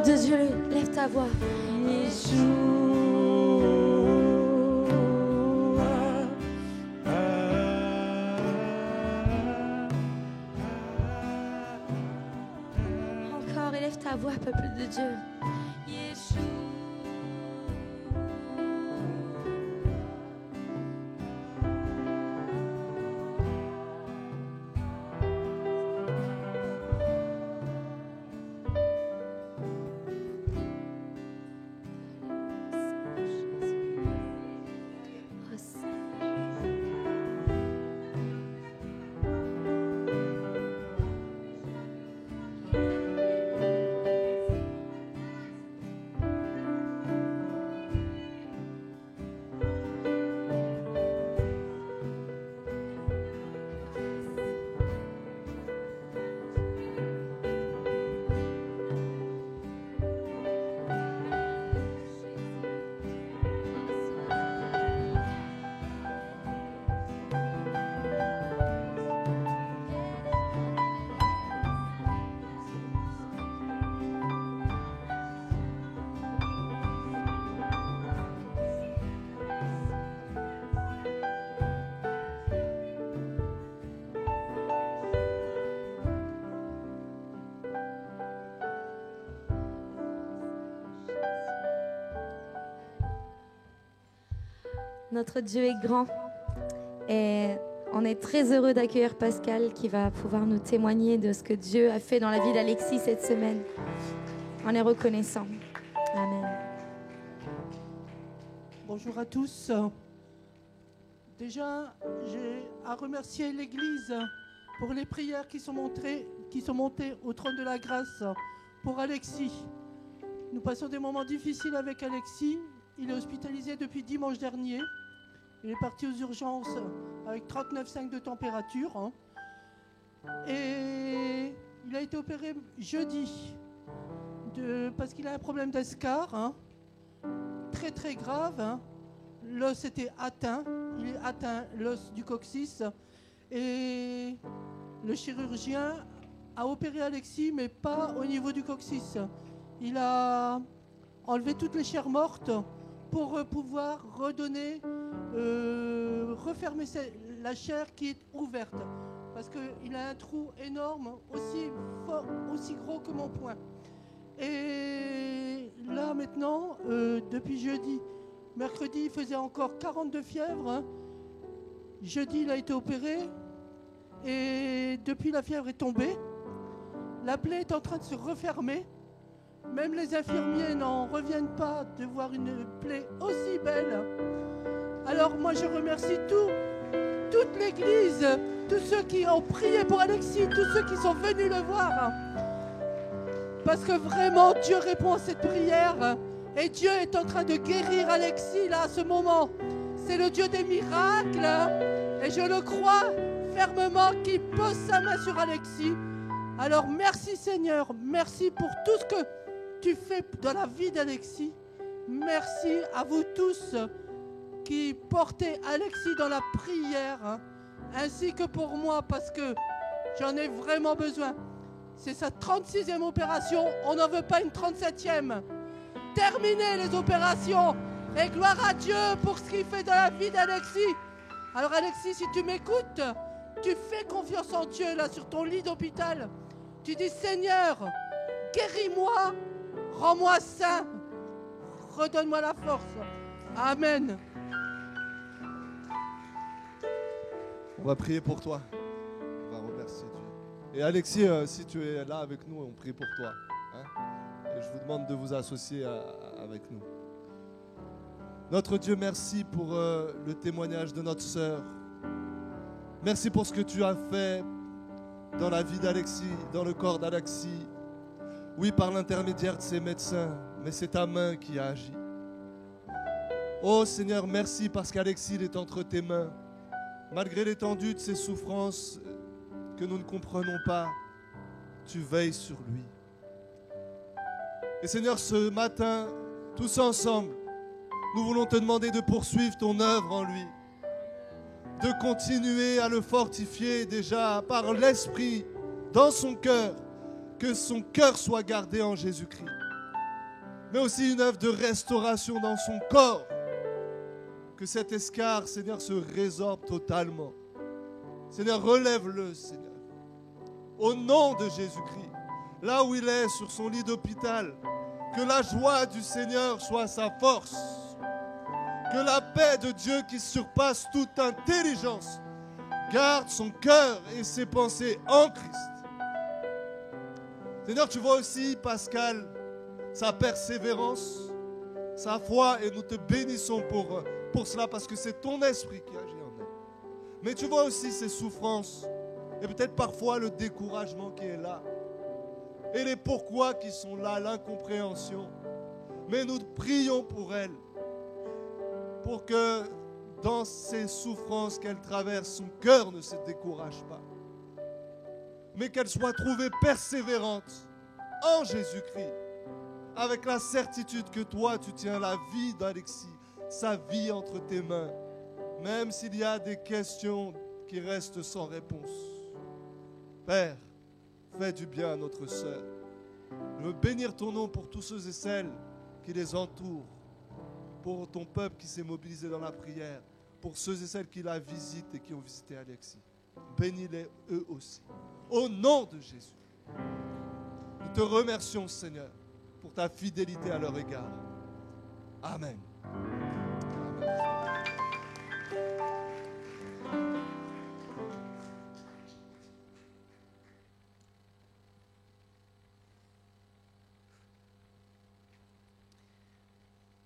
S2: de Dieu, lève ta voix. Encore, élève ta voix, peuple de Dieu. Notre Dieu est grand et on est très heureux d'accueillir Pascal qui va pouvoir nous témoigner de ce que Dieu a fait dans la vie d'Alexis cette semaine. On est reconnaissant. Amen.
S6: Bonjour à tous. Déjà, j'ai à remercier l'Église pour les prières qui sont montées au trône de la grâce pour Alexis. Nous passons des moments difficiles avec Alexis. Il est hospitalisé depuis dimanche dernier. Il est parti aux urgences avec 39,5 de température. Et il a été opéré jeudi parce qu'il a un problème d'escar. Très très grave. L'os était atteint. Il est atteint, l'os du coccyx. Et le chirurgien a opéré Alexis, mais pas au niveau du coccyx. Il a enlevé toutes les chairs mortes pour pouvoir redonner, refermer la chair qui est ouverte. Parce qu'il a un trou énorme, aussi gros que mon poing. Et là maintenant, depuis jeudi, mercredi, il faisait encore 42 fièvres. Jeudi, il a été opéré. Et depuis, la fièvre est tombée. La plaie est en train de se refermer. Même les infirmiers n'en reviennent pas de voir une plaie aussi belle. Alors moi je remercie toute l'Église, tous ceux qui ont prié pour Alexis, tous ceux qui sont venus le voir. Parce que vraiment Dieu répond à cette prière et Dieu est en train de guérir Alexis là à ce moment. C'est le Dieu des miracles et je le crois fermement qu'il pose sa main sur Alexis. Alors merci Seigneur, merci pour tout ce que tu fais dans la vie d'Alexis. Merci à vous tous qui portez Alexis dans la prière, ainsi que pour moi, parce que j'en ai vraiment besoin. C'est sa 36e opération, on n'en veut pas une 37e. Terminez les opérations et gloire à Dieu pour ce qu'il fait dans la vie d'Alexis. Alors Alexis, si tu m'écoutes, tu fais confiance en Dieu là sur ton lit d'hôpital. Tu dis Seigneur, guéris-moi, rends-moi saint, redonne-moi la force. Amen.
S1: On va prier pour toi. On va remercier Dieu. Et Alexis, si tu es là avec nous, on prie pour toi. Et je vous demande de vous associer avec nous. Notre Dieu, merci pour le témoignage de notre sœur. Merci pour ce que tu as fait dans la vie d'Alexis, dans le corps d'Alexis. Oui, par l'intermédiaire de ces médecins, mais c'est ta main qui a agi. Oh Seigneur, merci parce qu'Alexis est entre tes mains. Malgré l'étendue de ses souffrances que nous ne comprenons pas, tu veilles sur lui. Et Seigneur, ce matin, tous ensemble, nous voulons te demander de poursuivre ton œuvre en lui, de continuer à le fortifier déjà par l'Esprit dans son cœur, que son cœur soit gardé en Jésus-Christ. mais aussi une œuvre de restauration dans son corps. Que cet escar, Seigneur, se résorbe totalement. Seigneur, relève-le, Seigneur. Au nom de Jésus-Christ, là où il est, sur son lit d'hôpital, que la joie du Seigneur soit sa force. Que la paix de Dieu qui surpasse toute intelligence garde son cœur et ses pensées en Christ. Seigneur, tu vois aussi Pascal, sa persévérance, sa foi, et nous te bénissons pour cela, parce que c'est ton esprit qui agit en elle. Mais tu vois aussi ses souffrances, et peut-être parfois le découragement qui est là, et les pourquoi qui sont là, l'incompréhension. Mais nous prions pour elle, pour que dans ces souffrances qu'elle traverse, son cœur ne se décourage pas, mais qu'elle soit trouvée persévérante en Jésus-Christ, avec la certitude que toi, tu tiens la vie d'Alexis, sa vie entre tes mains, même s'il y a des questions qui restent sans réponse. Père, fais du bien à notre sœur. Je veux bénir ton nom pour tous ceux et celles qui les entourent, pour ton peuple qui s'est mobilisé dans la prière, pour ceux et celles qui la visitent et qui ont visité Alexis. Bénis-les eux aussi. Au nom de Jésus, nous te remercions, Seigneur, pour ta fidélité à leur égard. Amen.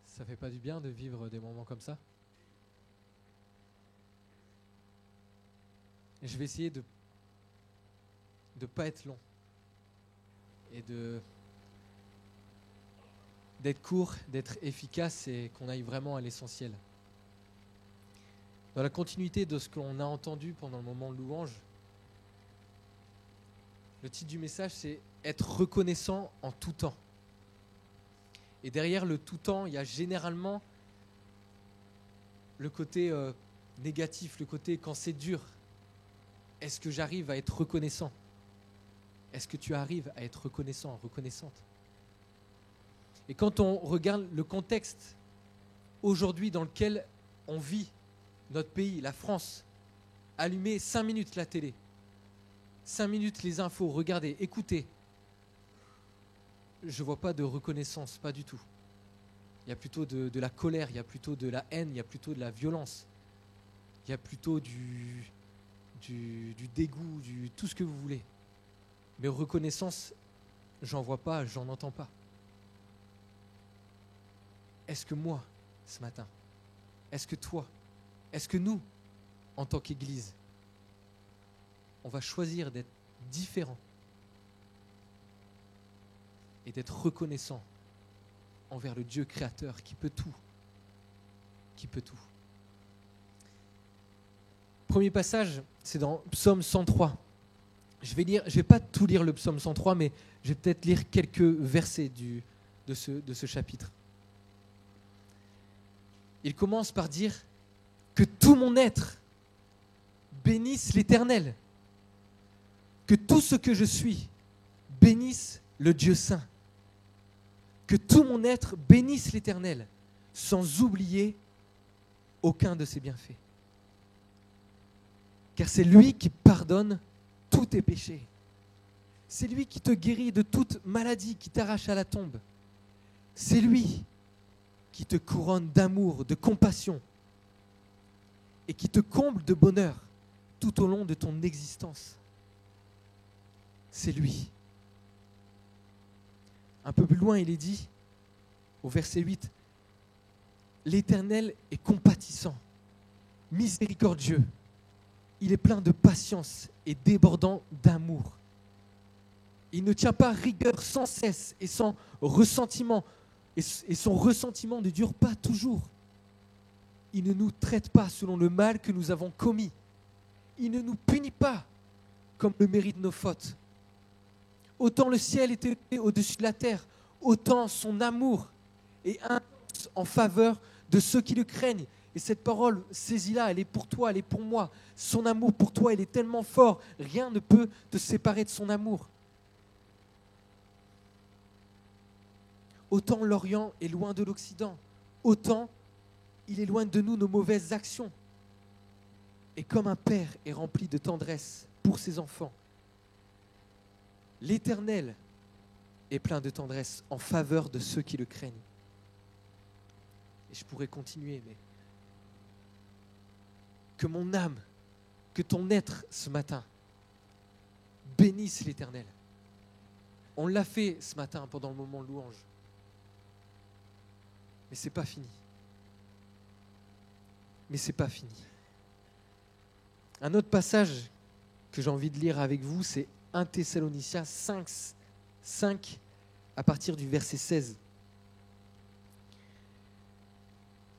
S7: Ça fait pas du bien de vivre des moments comme ça? Et je vais essayer de pas être long et d'être court, d'être efficace et qu'on aille vraiment à l'essentiel. Dans la continuité de ce qu'on a entendu pendant le moment de louange, le titre du message, c'est « Être reconnaissant en tout temps ». Et derrière le tout temps, il y a généralement le côté négatif, le côté quand c'est dur. Est-ce que j'arrive à être reconnaissant? Est-ce que tu arrives à être reconnaissant, reconnaissante? Et quand on regarde le contexte aujourd'hui dans lequel on vit, notre pays, la France, allumez 5 minutes la télé, 5 minutes les infos, regardez, écoutez. Je ne vois pas de reconnaissance, pas du tout. Il y a plutôt de la colère, il y a plutôt de la haine, il y a plutôt de la violence. Il y a plutôt du dégoût, tout ce que vous voulez. Mais reconnaissance, j'en vois pas, j'en entends pas. Est-ce que moi, ce matin, est-ce que toi, est-ce que nous, en tant qu'Église, on va choisir d'être différents et d'être reconnaissant envers le Dieu créateur qui peut tout. Qui peut tout. Premier passage, c'est dans Psaume 103. Je vais pas tout lire le Psaume 103, mais je vais peut-être lire quelques versets de ce chapitre. Il commence par dire que tout mon être bénisse l'Éternel, que tout ce que je suis bénisse le Dieu saint. Que tout mon être bénisse l'Éternel, sans oublier aucun de ses bienfaits. Car c'est lui qui pardonne tous tes péchés. C'est lui qui te guérit de toute maladie, qui t'arrache à la tombe. C'est lui qui te couronne d'amour, de compassion et qui te comble de bonheur tout au long de ton existence. C'est lui. Un peu plus loin, il est dit, au verset 8, « L'Éternel est compatissant, miséricordieux, il est plein de patience et débordant d'amour. Il ne tient pas rigueur sans cesse et sans ressentiment, et son ressentiment ne dure pas toujours. Il ne nous traite pas selon le mal que nous avons commis. Il ne nous punit pas comme le mérite nos fautes. Autant le ciel est élevé au-dessus de la terre, autant son amour est intense en faveur de ceux qui le craignent. Et cette parole, saisis-la, elle est pour toi, elle est pour moi. Son amour pour toi, il est tellement fort, rien ne peut te séparer de son amour. autant l'Orient est loin de l'Occident, autant il éloigne de nous nos mauvaises actions. Et comme un père est rempli de tendresse pour ses enfants, l'Éternel est plein de tendresse en faveur de ceux qui le craignent. Et je pourrais continuer, mais que mon âme, que ton être ce matin bénisse l'Éternel. On l'a fait ce matin pendant le moment de louange. Mais ce n'est pas fini. Mais ce n'est pas fini. Un autre passage que j'ai envie de lire avec vous, c'est 1 Thessaloniciens 5 à partir du verset 16.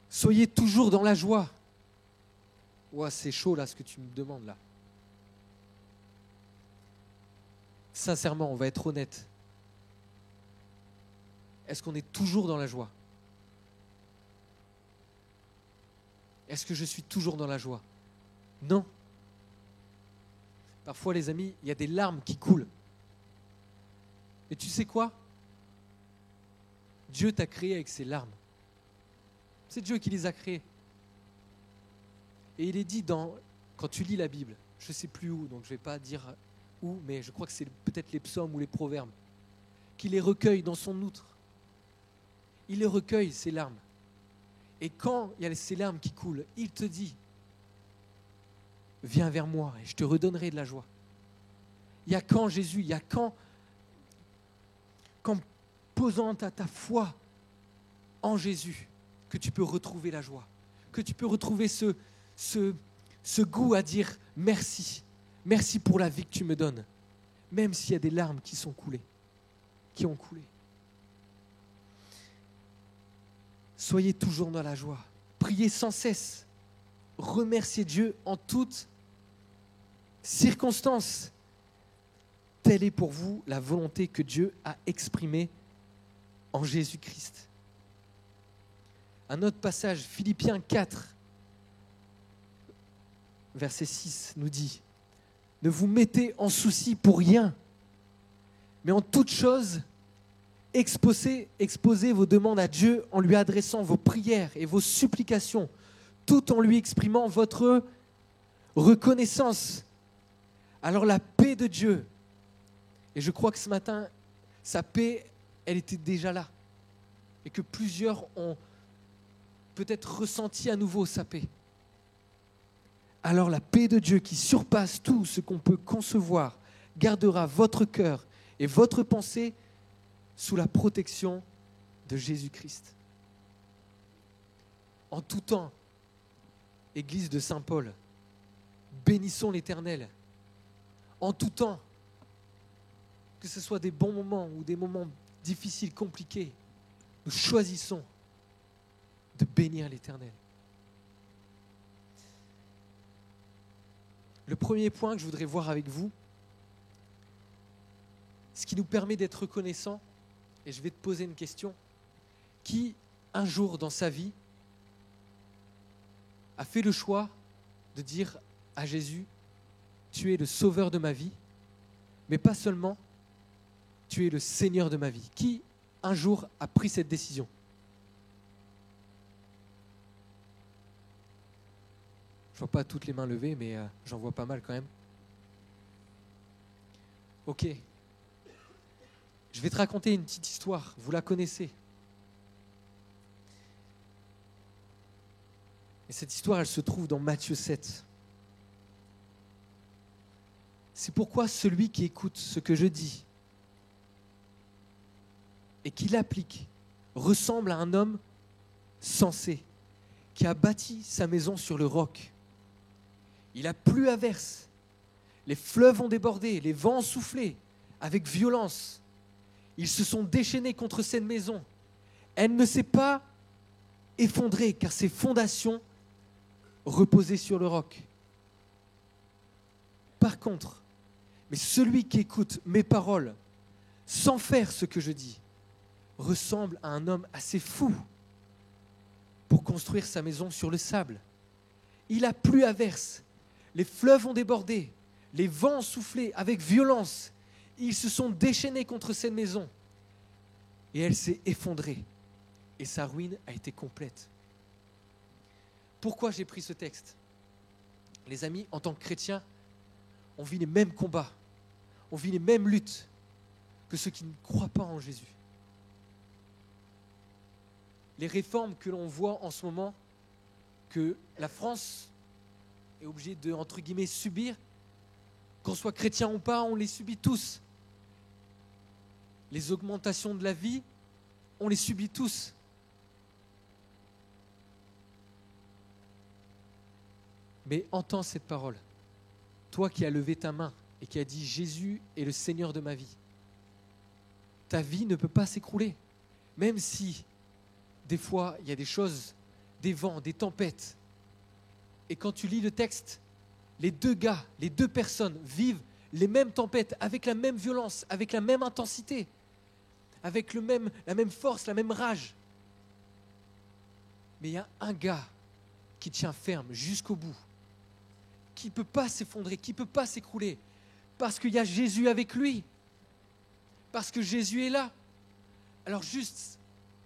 S7: Soyez toujours dans la joie. Ouah, c'est chaud là ce que tu me demandes là. Sincèrement, on va être honnête. Est-ce qu'on est toujours dans la joie? Est-ce que je suis toujours dans la joie? Non. Parfois, les amis, il y a des larmes qui coulent. Et tu sais quoi? Dieu t'a créé avec ses larmes. C'est Dieu qui les a créées. Et il est dit quand tu lis la Bible, je ne sais plus où, donc je ne vais pas dire où, mais je crois que c'est peut-être les psaumes ou les proverbes, qu'il les recueille dans son outre. Il les recueille, ces larmes. Et quand il y a ces larmes qui coulent, il te dit, viens vers moi et je te redonnerai de la joie. Il y a quand Jésus, il y a quand posant ta foi en Jésus, que tu peux retrouver la joie, que tu peux retrouver ce goût à dire merci. Merci pour la vie que tu me donnes, même s'il y a des larmes qui ont coulé. Soyez toujours dans la joie. Priez sans cesse. Remerciez Dieu en toutes circonstances. Telle est pour vous la volonté que Dieu a exprimée en Jésus-Christ. Un autre passage, Philippiens 4, verset 6, nous dit « Ne vous mettez en souci pour rien, mais en toute chose, exposez vos demandes à Dieu en lui adressant vos prières et vos supplications, tout en lui exprimant votre reconnaissance. Alors la paix de Dieu, et je crois que ce matin, sa paix, elle était déjà là, et que plusieurs ont peut-être ressenti à nouveau sa paix. Alors la paix de Dieu qui surpasse tout ce qu'on peut concevoir gardera votre cœur et votre pensée sous la protection de Jésus-Christ. En tout temps, Église de Saint-Paul, bénissons l'Éternel. En tout temps, que ce soit des bons moments ou des moments difficiles, compliqués, nous choisissons de bénir l'Éternel. Le premier point que je voudrais voir avec vous, ce qui nous permet d'être reconnaissants, et je vais te poser une question, qui un jour dans sa vie a fait le choix de dire à Jésus, tu es le sauveur de ma vie, mais pas seulement, tu es le Seigneur de ma vie. Qui un jour a pris cette décision? Je ne vois pas toutes les mains levées, mais j'en vois pas mal quand même. Ok. Je vais te raconter une petite histoire, vous la connaissez. Et cette histoire, elle se trouve dans Matthieu 7. C'est pourquoi celui qui écoute ce que je dis et qui l'applique ressemble à un homme sensé qui a bâti sa maison sur le roc. Il a plu à verse, les fleuves ont débordé, les vents ont soufflé avec violence. Ils se sont déchaînés contre cette maison. Elle ne s'est pas effondrée car ses fondations reposaient sur le roc. Par contre, mais celui qui écoute mes paroles sans faire ce que je dis ressemble à un homme assez fou pour construire sa maison sur le sable. Il a plu à verse, les fleuves ont débordé, les vents ont soufflé avec violence. Ils se sont déchaînés contre cette maison. Et elle s'est effondrée. Et sa ruine a été complète. Pourquoi j'ai pris ce texte ? Les amis, en tant que chrétiens, on vit les mêmes combats, on vit les mêmes luttes que ceux qui ne croient pas en Jésus. Les réformes que l'on voit en ce moment, que la France est obligée de, entre guillemets, subir, qu'on soit chrétien ou pas, on les subit tous. Les augmentations de la vie, on les subit tous. Mais entends cette parole. Toi qui as levé ta main et qui as dit « Jésus est le Seigneur de ma vie », ta vie ne peut pas s'écrouler. Même si, des fois, il y a des choses, des vents, des tempêtes. Et quand tu lis le texte, les deux gars, les deux personnes vivent les mêmes tempêtes avec la même violence, avec la même intensité, avec la même force, la même rage. Mais il y a un gars qui tient ferme jusqu'au bout, qui ne peut pas s'effondrer, qui ne peut pas s'écrouler, parce qu'il y a Jésus avec lui, parce que Jésus est là. Alors juste,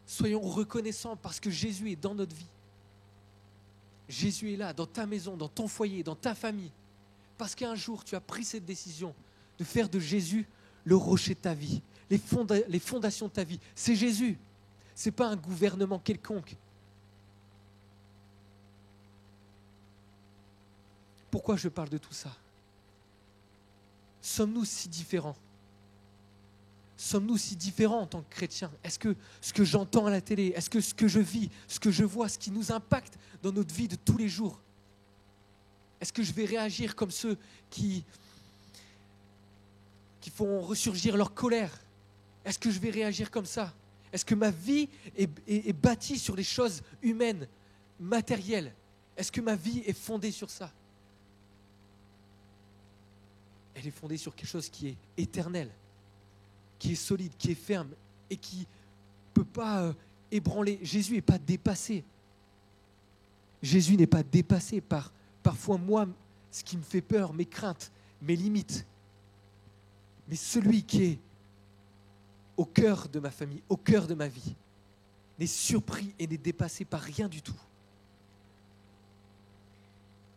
S7: soyons reconnaissants parce que Jésus est dans notre vie. Jésus est là, dans ta maison, dans ton foyer, dans ta famille, parce qu'un jour tu as pris cette décision de faire de Jésus le rocher de ta vie, les fondations de ta vie. C'est Jésus, ce n'est pas un gouvernement quelconque. Pourquoi je parle de tout ça ? Sommes-nous si différents ? Sommes-nous si différents en tant que chrétiens ? Est-ce que ce que j'entends à la télé, est-ce que ce que je vis, ce que je vois, ce qui nous impacte dans notre vie de tous les jours, est-ce que je vais réagir comme ceux qui font ressurgir leur colère ? Est-ce que je vais réagir comme ça ? Est-ce que ma vie est bâtie sur les choses humaines, matérielles ? Est-ce que ma vie est fondée sur ça ? Elle est fondée sur quelque chose qui est éternel, qui est solide, qui est ferme et qui ne peut pas ébranler. Jésus n'est pas dépassé. Jésus n'est pas dépassé par, parfois moi, ce qui me fait peur, mes craintes, mes limites. Mais celui qui est au cœur de ma famille, au cœur de ma vie, n'est surpris et n'est dépassé par rien du tout.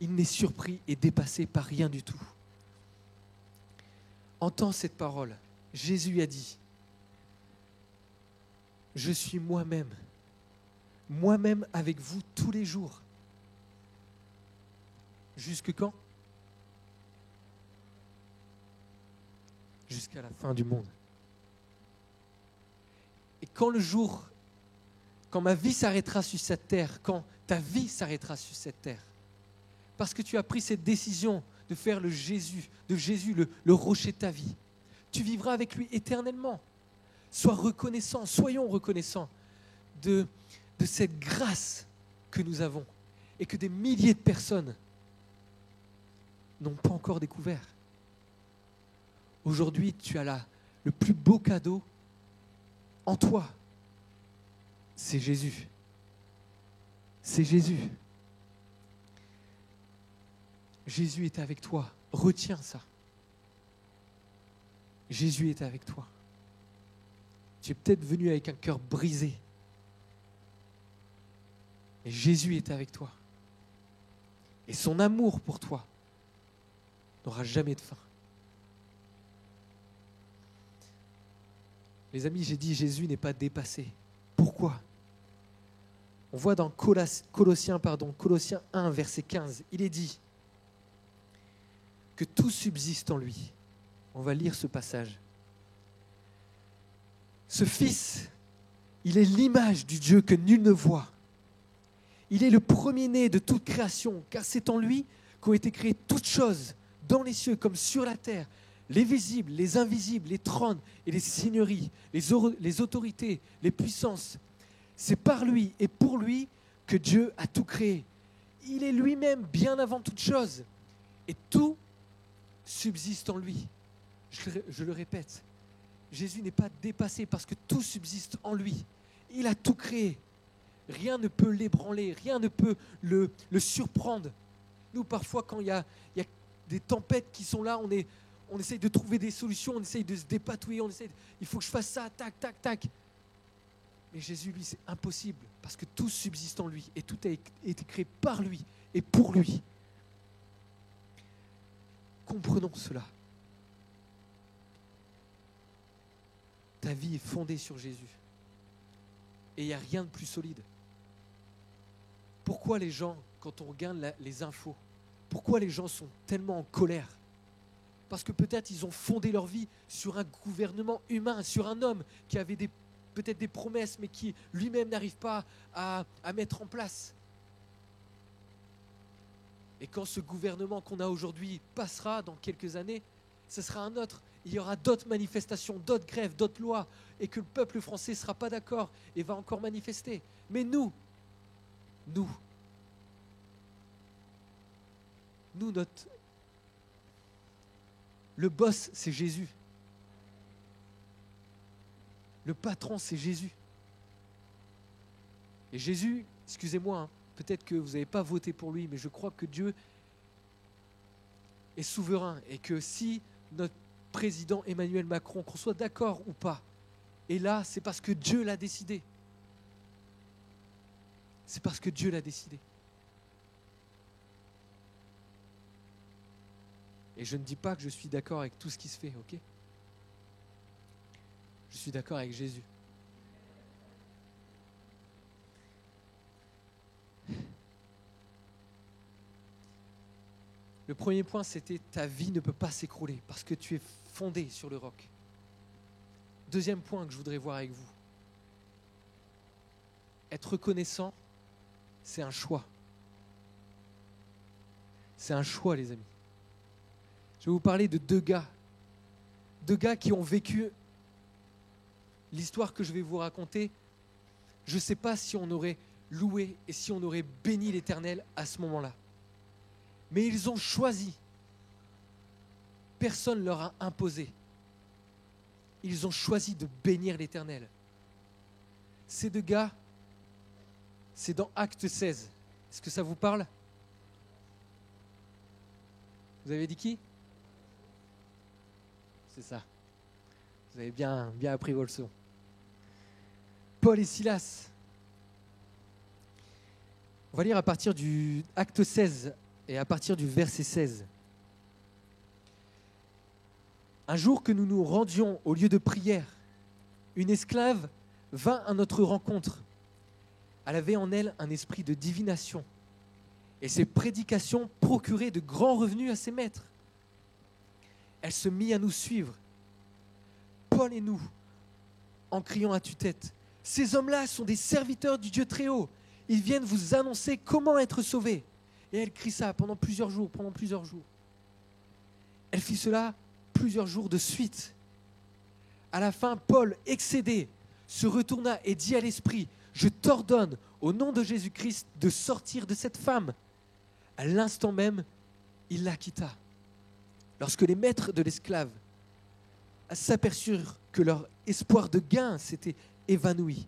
S7: Il n'est surpris et dépassé par rien du tout. Entends cette parole. Jésus a dit, je suis moi-même avec vous tous les jours. Jusque quand ? Jusqu'à la fin du monde. Et quand ma vie s'arrêtera sur cette terre, quand ta vie s'arrêtera sur cette terre, parce que tu as pris cette décision de faire de Jésus le rocher de ta vie, tu vivras avec lui éternellement. Soyons reconnaissants de cette grâce que nous avons et que des milliers de personnes n'ont pas encore découvert. Aujourd'hui, tu as le plus beau cadeau en toi. C'est Jésus. C'est Jésus. Jésus est avec toi. Retiens ça. Jésus est avec toi. Tu es peut-être venu avec un cœur brisé. Mais Jésus est avec toi. Et son amour pour toi n'aura jamais de fin. Les amis, j'ai dit Jésus n'est pas dépassé. Pourquoi ? On voit dans Colossiens 1, verset 15, il est dit que tout subsiste en lui. On va lire ce passage. Ce Fils, il est l'image du Dieu que nul ne voit. Il est le premier-né de toute création, car c'est en lui qu'ont été créées toutes choses, dans les cieux comme sur la terre, les visibles, les invisibles, les trônes et les seigneuries, les autorités, les puissances. C'est par lui et pour lui que Dieu a tout créé. Il est lui-même bien avant toute chose. Et tout subsiste en lui. Je le répète, Jésus n'est pas dépassé parce que tout subsiste en lui. Il a tout créé. Rien ne peut l'ébranler, rien ne peut le surprendre. Nous, parfois, quand il y a des tempêtes qui sont là, on essaye de trouver des solutions, on essaye de se dépatouiller, il faut que je fasse ça, tac, tac, tac. Et Jésus, lui, c'est impossible parce que tout subsiste en lui et tout a été créé par lui et pour lui. Comprenons cela. Ta vie est fondée sur Jésus. Et il n'y a rien de plus solide. Pourquoi les gens, quand on regarde les infos, pourquoi les gens sont tellement en colère? Parce que peut-être ils ont fondé leur vie sur un gouvernement humain, sur un homme qui avait peut-être des promesses, mais qui lui-même n'arrive pas à mettre en place. Et quand ce gouvernement qu'on a aujourd'hui passera dans quelques années, ce sera un autre. Il y aura d'autres manifestations, d'autres grèves, d'autres lois, et que le peuple français ne sera pas d'accord et va encore manifester. Mais nous, le boss, c'est Jésus. Le patron, c'est Jésus. Et Jésus, excusez-moi, hein, peut-être que vous n'avez pas voté pour lui, mais je crois que Dieu est souverain et que si notre président Emmanuel Macron, qu'on soit d'accord ou pas, est là, c'est parce que Dieu l'a décidé. C'est parce que Dieu l'a décidé. Et je ne dis pas que je suis d'accord avec tout ce qui se fait, ok? Je suis d'accord avec Jésus. Le premier point, c'était ta vie ne peut pas s'écrouler parce que tu es fondé sur le roc. Deuxième point que je voudrais voir avec vous. Être reconnaissant, c'est un choix. C'est un choix, les amis. Je vais vous parler de deux gars qui ont vécu l'histoire que je vais vous raconter. Je ne sais pas si on aurait loué et si on aurait béni l'Éternel à ce moment-là. Mais ils ont choisi. Personne ne leur a imposé. Ils ont choisi de bénir l'Éternel. Ces deux gars, c'est dans Acte 16. Est-ce que ça vous parle? Vous avez dit qui? C'est ça. Vous avez bien appris vos leçons. Paul et Silas. On va lire à partir du Acte 16 et à partir du verset 16. Un jour que nous nous rendions au lieu de prière, une esclave vint à notre rencontre. Elle avait en elle un esprit de divination, et ses prédications procuraient de grands revenus à ses maîtres. Elle se mit à nous suivre, Paul et nous, en criant à tue-tête, « Ces hommes-là sont des serviteurs du Dieu Très-Haut. Ils viennent vous annoncer comment être sauvés. » Et elle crie ça pendant plusieurs jours. Elle fit cela plusieurs jours de suite. À la fin, Paul, excédé, se retourna et dit à l'esprit, « Je t'ordonne, au nom de Jésus-Christ, de sortir de cette femme. » À l'instant même, il la quitta. Lorsque les maîtres de l'esclave s'aperçurent que leur espoir de gain s'était évanoui,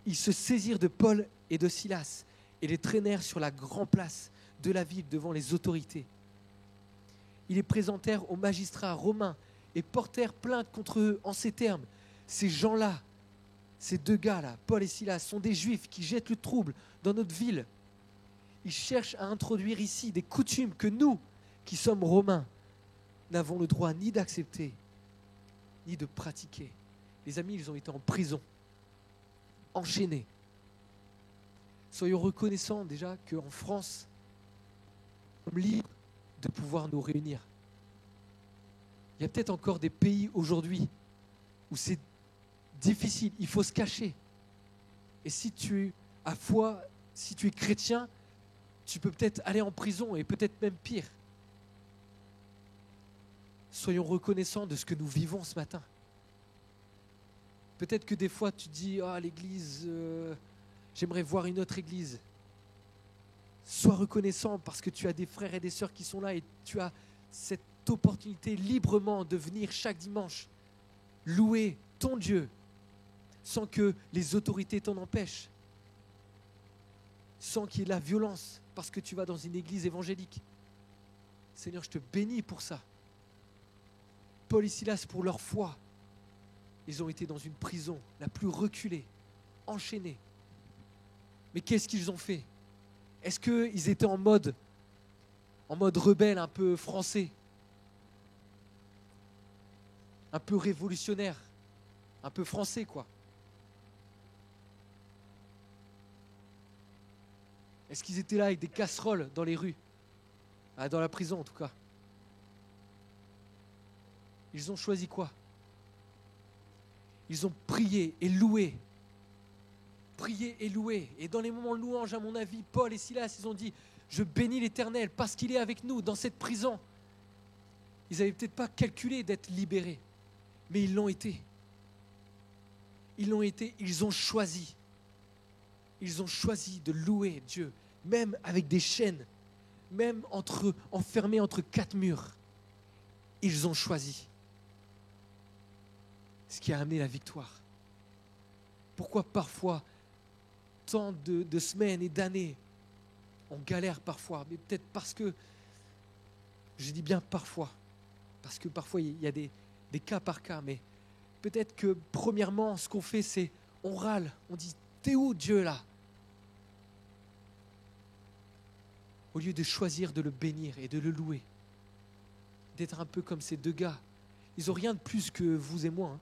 S7: ils se saisirent de Paul et de Silas et les traînèrent sur la grande place de la ville devant les autorités. Ils les présentèrent aux magistrats romains et portèrent plainte contre eux en ces termes. Ces gens-là, ces deux gars-là, Paul et Silas, sont des Juifs qui jettent le trouble dans notre ville. Ils cherchent à introduire ici des coutumes que nous, qui sommes Romains, n'avons le droit ni d'accepter, ni de pratiquer. Les amis, ils ont été en prison, enchaînés. Soyons reconnaissants déjà qu'en France, nous sommes libres de pouvoir nous réunir. Il y a peut-être encore des pays aujourd'hui où c'est difficile, il faut se cacher. Et si tu as foi, si tu es chrétien, tu peux peut-être aller en prison et peut-être même pire. Soyons reconnaissants de ce que nous vivons ce matin. Peut-être que des fois tu dis « Ah, l'église, j'aimerais voir une autre église. » Sois reconnaissant parce que tu as des frères et des sœurs qui sont là et tu as cette opportunité librement de venir chaque dimanche louer ton Dieu sans que les autorités t'en empêchent, sans qu'il y ait de la violence parce que tu vas dans une église évangélique. Seigneur, je te bénis pour ça. Paul et Silas, pour leur foi, ils ont été dans une prison la plus reculée. enchaînés. Mais qu'est-ce qu'ils ont fait? Est-ce qu'ils étaient en mode rebelle, un peu français, un peu révolutionnaire, un peu français, quoi? Est-ce qu'ils étaient là avec des casseroles dans les rues? Dans la prison, en tout cas. Ils ont choisi quoi? Ils ont prié et loué. Prié et loué. Et dans les moments de louange, à mon avis, Paul et Silas, ils ont dit, je bénis l'Éternel parce qu'il est avec nous dans cette prison. Ils n'avaient peut-être pas calculé d'être libérés, mais ils l'ont été. Ils l'ont été, ils ont choisi. Ils ont choisi de louer Dieu, même avec des chaînes, même enfermés entre 4 murs. Ils ont choisi. Ce qui a amené la victoire. Pourquoi parfois, tant de semaines et d'années, on galère parfois, mais peut-être parce que, je dis bien parfois, parce que parfois il y a des cas par cas, mais peut-être que premièrement, ce qu'on fait, c'est on râle, on dit « T'es où Dieu là ?» Au lieu de choisir de le bénir et de le louer, d'être un peu comme ces 2 gars. Ils n'ont rien de plus que vous et moi. Hein.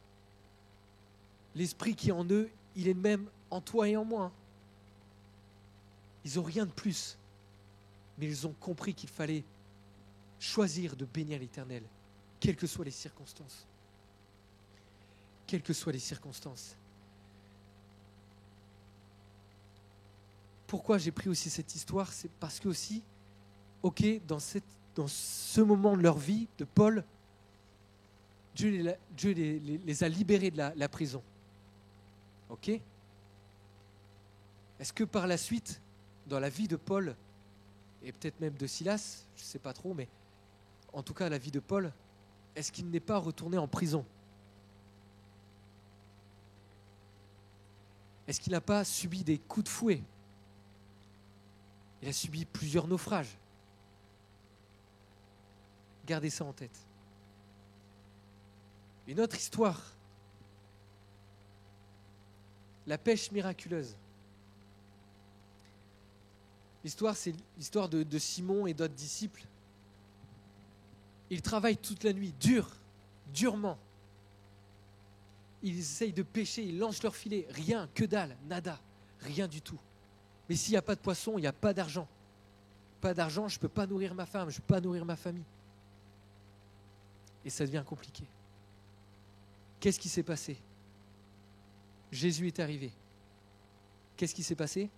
S7: L'esprit qui est en eux, il est le même en toi et en moi. Hein. Ils n'ont rien de plus. Mais ils ont compris qu'il fallait choisir de bénir l'Éternel, quelles que soient les circonstances. Quelles que soient les circonstances. Pourquoi j'ai pris aussi cette histoire? C'est parce que aussi, ok, dans ce moment de leur vie, de Paul, Dieu les a libérés de la prison. Ok? Est-ce que par la suite, dans la vie de Paul, et peut-être même de Silas, je ne sais pas trop, mais en tout cas la vie de Paul, est-ce qu'il n'est pas retourné en prison? Est-ce qu'il n'a pas subi des coups de fouet? Il a subi plusieurs naufrages. Gardez ça en tête. Une autre histoire. La pêche miraculeuse. L'histoire, c'est l'histoire de Simon et d'autres disciples. Ils travaillent toute la nuit, durement. Ils essayent de pêcher, ils lancent leur filet. Rien, que dalle, nada, rien du tout. Mais s'il n'y a pas de poisson, il n'y a pas d'argent. Pas d'argent, je ne peux pas nourrir ma femme, je ne peux pas nourrir ma famille. Et ça devient compliqué. Qu'est-ce qui s'est passé? Jésus est arrivé. Qu'est-ce qui s'est passé?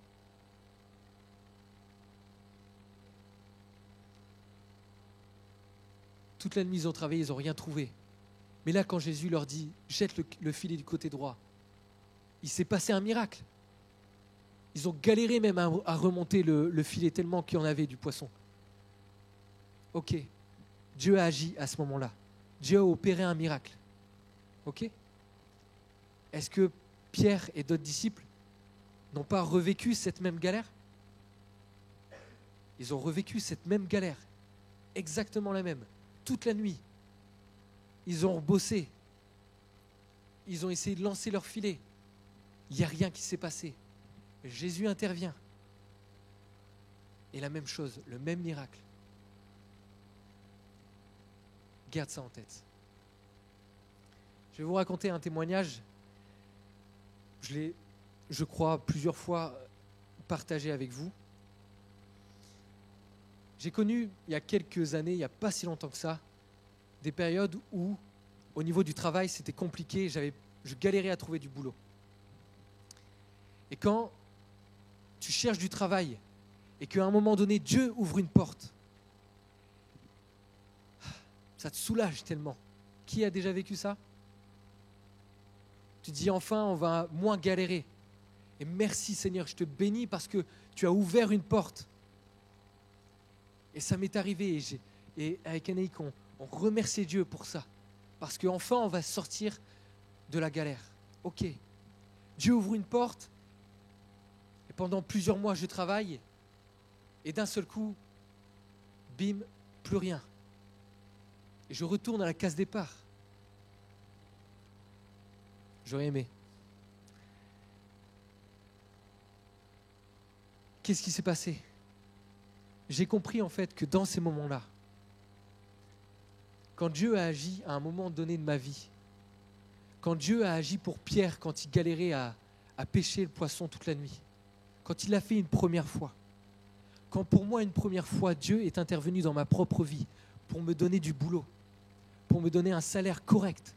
S7: Toute la nuit, ils ont travaillé, ils n'ont rien trouvé. Mais là, quand Jésus leur dit « jette le filet du côté droit », il s'est passé un miracle. Ils ont galéré même à remonter le filet tellement qu'il y en avait du poisson. Ok, Dieu a agi à ce moment-là. Dieu a opéré un miracle. Ok? Est-ce que Pierre et d'autres disciples n'ont pas revécu cette même galère? Ils ont revécu cette même galère, exactement la même, toute la nuit. Ils ont bossé. Ils ont essayé de lancer leur filet. Il n'y a rien qui s'est passé. Jésus intervient. Et la même chose, le même miracle. Garde ça en tête. Je vais vous raconter un témoignage. Je l'ai, je crois, plusieurs fois partagé avec vous. J'ai connu, il y a quelques années, il n'y a pas si longtemps que ça, des périodes où, au niveau du travail, c'était compliqué, je galérais à trouver du boulot. Et quand tu cherches du travail et qu'à un moment donné, Dieu ouvre une porte, ça te soulage tellement. Qui a déjà vécu ça? Tu te dis enfin, on va moins galérer. Et merci Seigneur, je te bénis parce que tu as ouvert une porte. Et ça m'est arrivé. Et avec Anaïk, on remercie Dieu pour ça. Parce qu'enfin, on va sortir de la galère. Ok, Dieu ouvre une porte. Et pendant plusieurs mois, je travaille. Et d'un seul coup, bim, plus rien. Et je retourne à la case départ. J'aurais aimé. qu'est-ce qui s'est passé? J'ai compris en fait que dans ces moments-là, quand Dieu a agi à un moment donné de ma vie, quand Dieu a agi pour Pierre quand il galérait à pêcher le poisson toute la nuit, quand il l'a fait une première fois, quand pour moi une première fois Dieu est intervenu dans ma propre vie pour me donner du boulot, pour me donner un salaire correct,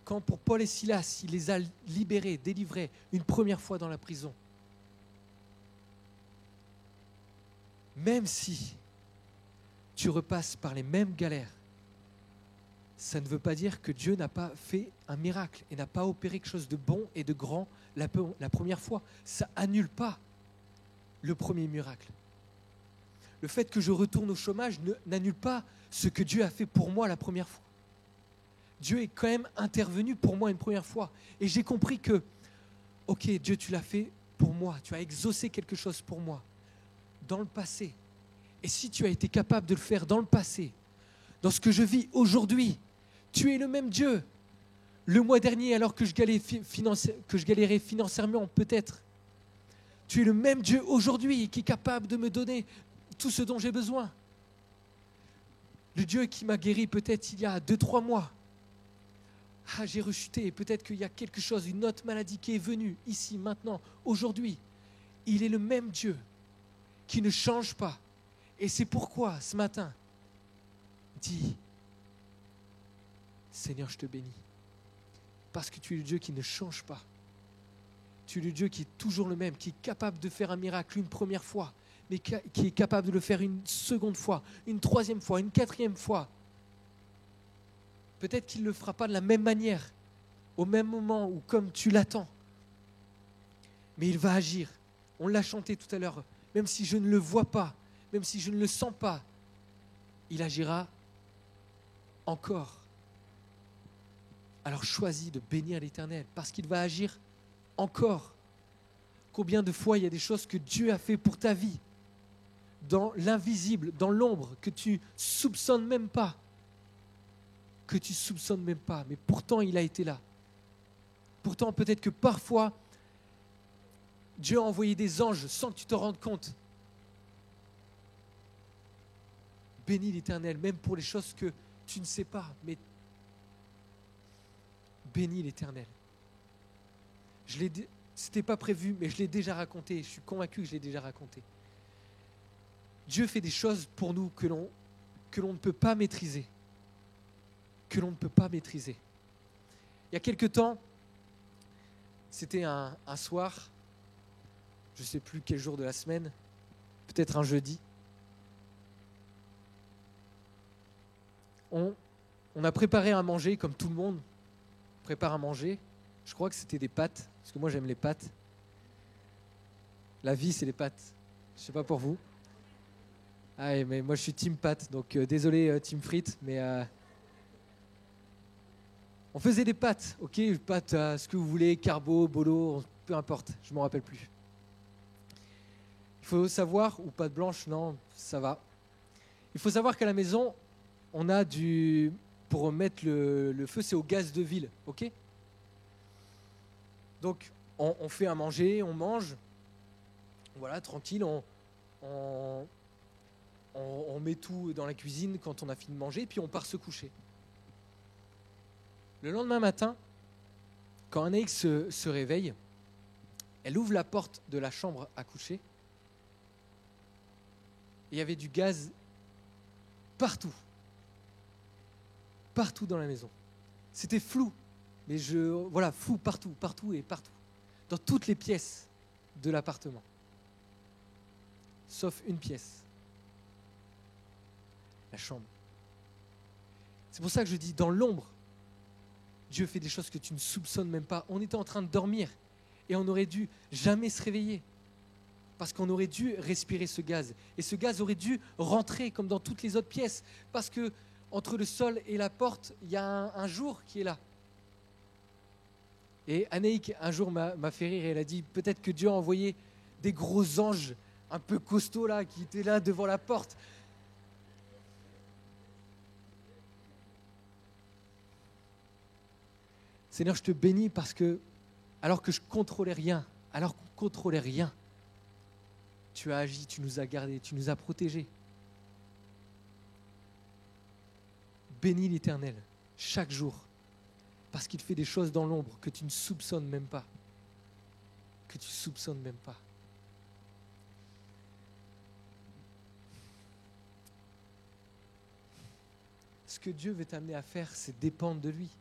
S7: quand pour Paul et Silas il les a libérés, délivrés une première fois dans la prison, même si tu repasses par les mêmes galères, ça ne veut pas dire que Dieu n'a pas fait un miracle et n'a pas opéré quelque chose de bon et de grand la première fois. Ça annule pas le premier miracle. Le fait que je retourne au chômage n'annule pas ce que Dieu a fait pour moi la première fois. Dieu est quand même intervenu pour moi une première fois. Et j'ai compris que, ok, Dieu, tu l'as fait pour moi. Tu as exaucé quelque chose pour moi dans le passé. Et si tu as été capable de le faire dans le passé, dans ce que je vis aujourd'hui, tu es le même Dieu. Le mois dernier, alors que je galérais financièrement, peut-être, tu es le même Dieu aujourd'hui qui est capable de me donner tout ce dont j'ai besoin. Le Dieu qui m'a guéri peut-être il y a 2-3 mois. Ah, j'ai rechuté, peut-être qu'il y a quelque chose, une autre maladie qui est venue ici, maintenant, aujourd'hui. Il est le même Dieu qui ne change pas. Et c'est pourquoi, ce matin, dis, Seigneur, je te bénis. Parce que tu es le Dieu qui ne change pas. Tu es le Dieu qui est toujours le même, qui est capable de faire un miracle une première fois, mais qui est capable de le faire une seconde fois, une troisième fois, une quatrième fois. Peut-être qu'il ne le fera pas de la même manière, au même moment ou comme tu l'attends. Mais il va agir. On l'a chanté tout à l'heure. Même si je ne le vois pas, même si je ne le sens pas, il agira encore. Alors choisis de bénir l'Éternel parce qu'il va agir encore. Combien de fois il y a des choses que Dieu a fait pour ta vie, dans l'invisible, dans l'ombre, que tu soupçonnes même pas, mais pourtant il a été là. Pourtant peut-être que parfois Dieu a envoyé des anges sans que tu te rendes compte. Bénis l'Éternel, même pour les choses que tu ne sais pas, mais bénis l'Éternel. C'était pas prévu, mais je l'ai déjà raconté. Je suis convaincu que je l'ai déjà raconté. Dieu fait des choses pour nous que l'on ne peut pas maîtriser. Que l'on ne peut pas maîtriser. Il y a quelque temps, c'était un soir, je ne sais plus quel jour de la semaine, peut-être un jeudi. On a préparé à manger, comme tout le monde prépare à manger. Je crois que c'était des pâtes, parce que moi j'aime les pâtes. La vie, c'est les pâtes. Je ne sais pas pour vous. Ah, mais moi je suis team pâtes, donc désolé team frites, mais on faisait des pâtes, ok, pâtes, ce que vous voulez, carbo, bolo, peu importe, je ne m'en rappelle plus. Il faut savoir, ou pâte blanche, non, ça va. Il faut savoir qu'à la maison, on a pour mettre le feu, c'est au gaz de ville, ok? Donc, on fait à manger, on mange, voilà, tranquille, on met tout dans la cuisine quand on a fini de manger, puis on part se coucher. Le lendemain matin, quand Anaïs se réveille, elle ouvre la porte de la chambre à coucher, et il y avait du gaz partout dans la maison. C'était flou, mais voilà, flou partout, dans toutes les pièces de l'appartement, sauf une pièce, la chambre. C'est pour ça que je dis, dans l'ombre, Dieu fait des choses que tu ne soupçonnes même pas. On était en train de dormir et on aurait dû jamais se réveiller parce qu'on aurait dû respirer ce gaz. Et ce gaz aurait dû rentrer comme dans toutes les autres pièces parce que entre le sol et la porte, il y a un jour qui est là. Et Anaïk, un jour, m'a fait rire et elle a dit, peut-être que Dieu a envoyé des gros anges un peu costauds là, qui étaient là devant la porte. Seigneur, je te bénis parce que, alors que je contrôlais rien, alors qu'on contrôlait rien, tu as agi, tu nous as gardés, tu nous as protégés. Bénis l'Éternel chaque jour, parce qu'il fait des choses dans l'ombre que tu ne soupçonnes même pas. Que tu soupçonnes même pas. Ce que Dieu veut t'amener à faire, c'est dépendre de lui.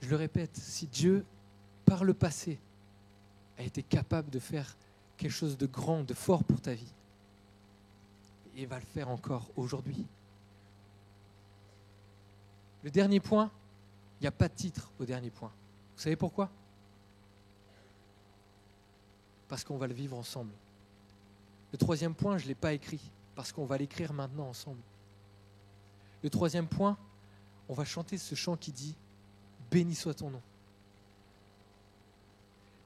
S7: Je le répète, si Dieu, par le passé, a été capable de faire quelque chose de grand, de fort pour ta vie, il va le faire encore aujourd'hui. Le dernier point, il n'y a pas de titre au dernier point. Vous savez pourquoi ? Parce qu'on va le vivre ensemble. Le troisième point, je ne l'ai pas écrit, parce qu'on va l'écrire maintenant ensemble. Le troisième point, on va chanter ce chant qui dit « Béni soit ton nom ».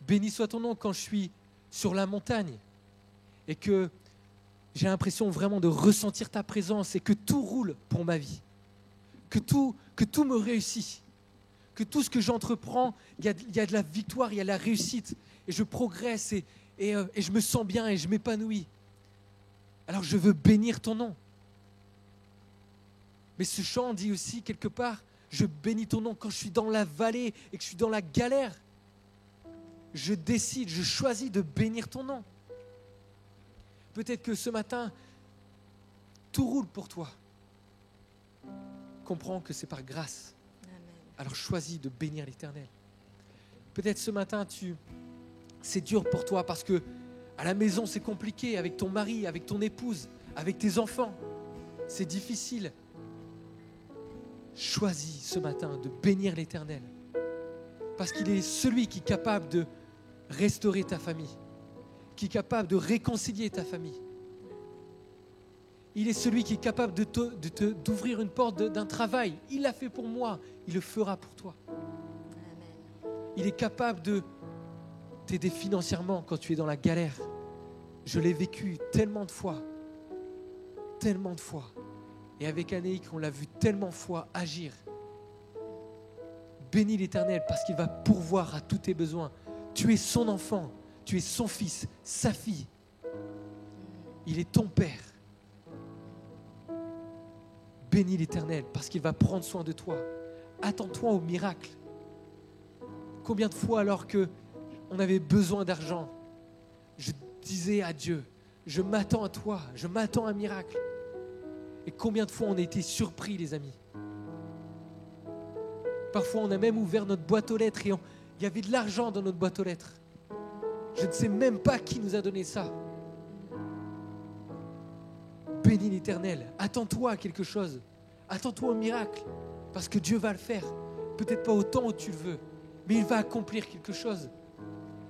S7: Béni soit ton nom quand je suis sur la montagne et que j'ai l'impression vraiment de ressentir ta présence et que tout roule pour ma vie, que tout me réussit, que tout ce que j'entreprends, il y a de la victoire, il y a de la réussite et je progresse et je me sens bien et je m'épanouis. Alors je veux bénir ton nom. Mais ce chant dit aussi quelque part, je bénis ton nom quand je suis dans la vallée et que je suis dans la galère. Je décide, je choisis de bénir ton nom. Peut-être que ce matin, tout roule pour toi. Comprends que c'est par grâce.
S2: Amen.
S7: Alors choisis de bénir l'Éternel. Peut-être ce matin, c'est dur pour toi parce que à la maison, c'est compliqué avec ton mari, avec ton épouse, avec tes enfants. C'est difficile. Choisis ce matin de bénir l'Éternel parce qu'il est celui qui est capable de restaurer ta famille, qui est capable de réconcilier ta famille. Il est celui qui est capable d'ouvrir une porte d'un travail. Il l'a fait pour moi, il le fera pour toi.
S2: Amen.
S7: Il est capable de t'aider financièrement quand tu es dans la galère. Je l'ai vécu tellement de fois. Et avec Anéique, on l'a vu tellement de fois agir. Bénis l'Éternel parce qu'il va pourvoir à tous tes besoins. Tu es son enfant, tu es son fils, sa fille. Il est ton père. Bénis l'Éternel parce qu'il va prendre soin de toi. Attends-toi au miracle. Combien de fois alors qu'on avait besoin d'argent, je disais à Dieu, je m'attends à toi, je m'attends à un miracle. Et combien de fois on a été surpris, les amis. Parfois on a même ouvert notre boîte aux lettres et il y avait de l'argent dans notre boîte aux lettres. Je ne sais même pas qui nous a donné ça. Bénis l'Éternel, attends-toi à quelque chose, attends-toi au miracle, parce que Dieu va le faire. Peut-être pas au temps où tu le veux, mais il va accomplir quelque chose.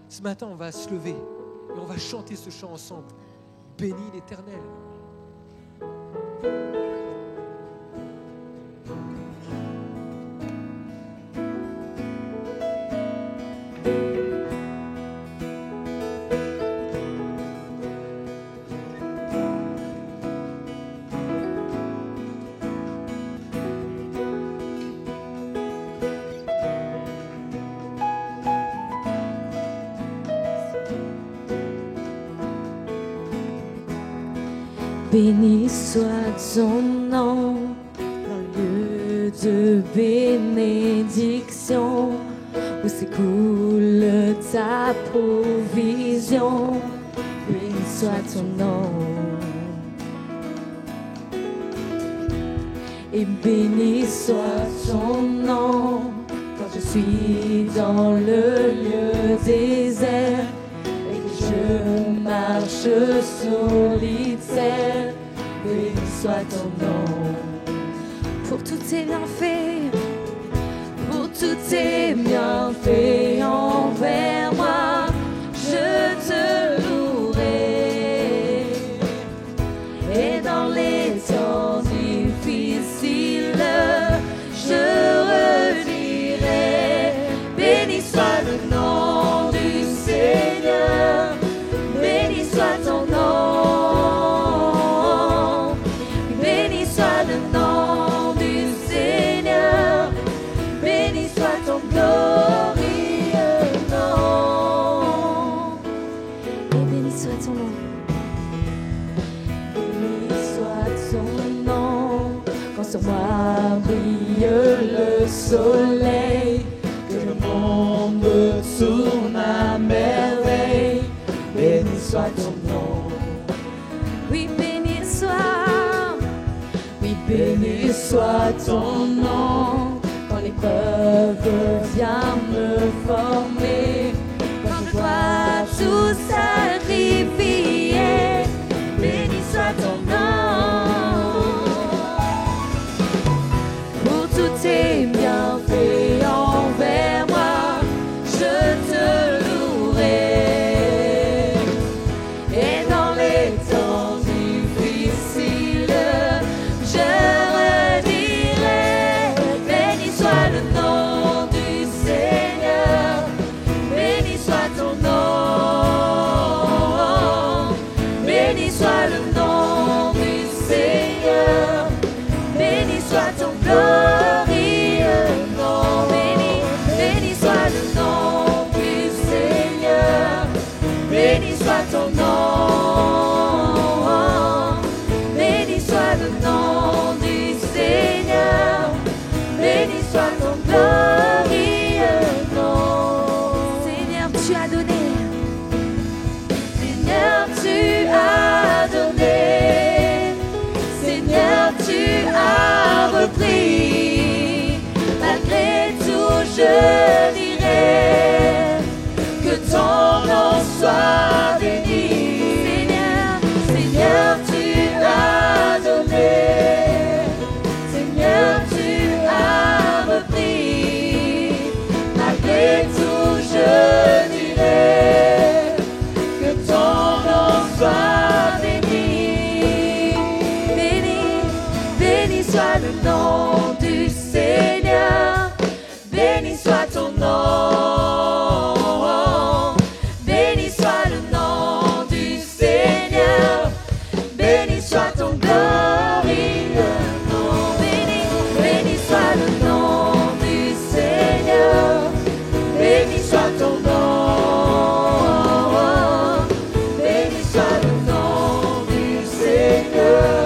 S7: Ce matin, on va se lever et on va chanter ce chant ensemble. Bénis l'Éternel.
S2: Béni soit ton nom dans le lieu de bénédiction où s'écoule ta provision. Béni soit ton nom. Et béni soit ton nom quand je suis dans le lieu désert et que je marche solitaire. Béni soit ton nom pour tous tes bienfaits, pour tous tes bienfaits envers moi. Je te louerai et dans les temps difficiles, je redirai. Béni soit le nom du Seigneur, béni soit ton nom. Glory. ton nom. Quand l'épreuve vient me former, quand je dois tout sacrifier, béni soit ton nom. Pour tous tes bienfaits envers moi, je te louerai. Et dans les temps difficiles, je redirai, béni soit le nom du Seigneur, béni soit ton nom, béni soit le nom du Seigneur, béni soit ton glorieux nom, béni soit le nom du Seigneur, béni soit ton nom, béni soit le nom du Seigneur, béni soit ton glorieux nom. Seigneur, tu as donné, Seigneur, tu as donné, Seigneur, tu as repris. Malgré tout, je dirai que ton nom soit béni. Seigneur, Seigneur, tu as donné, Seigneur, tu as repris. Malgré tout, je dirai que ton nom soit béni. Béni, béni soit le nom du Seigneur, béni soit ton nom, béni soit le nom du Seigneur, béni soit ton glorieux nom, béni soit le nom du Seigneur, béni soit ton nom, béni soit le nom du Seigneur,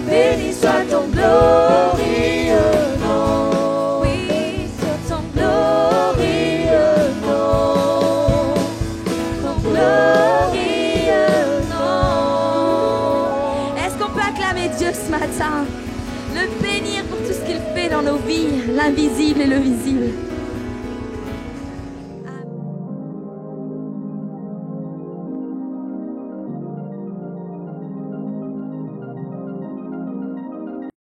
S2: béni soit ton glorieux nom, oui, soit ton glorieux nom, ton glorieux nom. Est-ce qu'on peut acclamer Dieu ce matin, le bénir pour tout ce qu'il fait dans nos vies, l'invisible et le visible?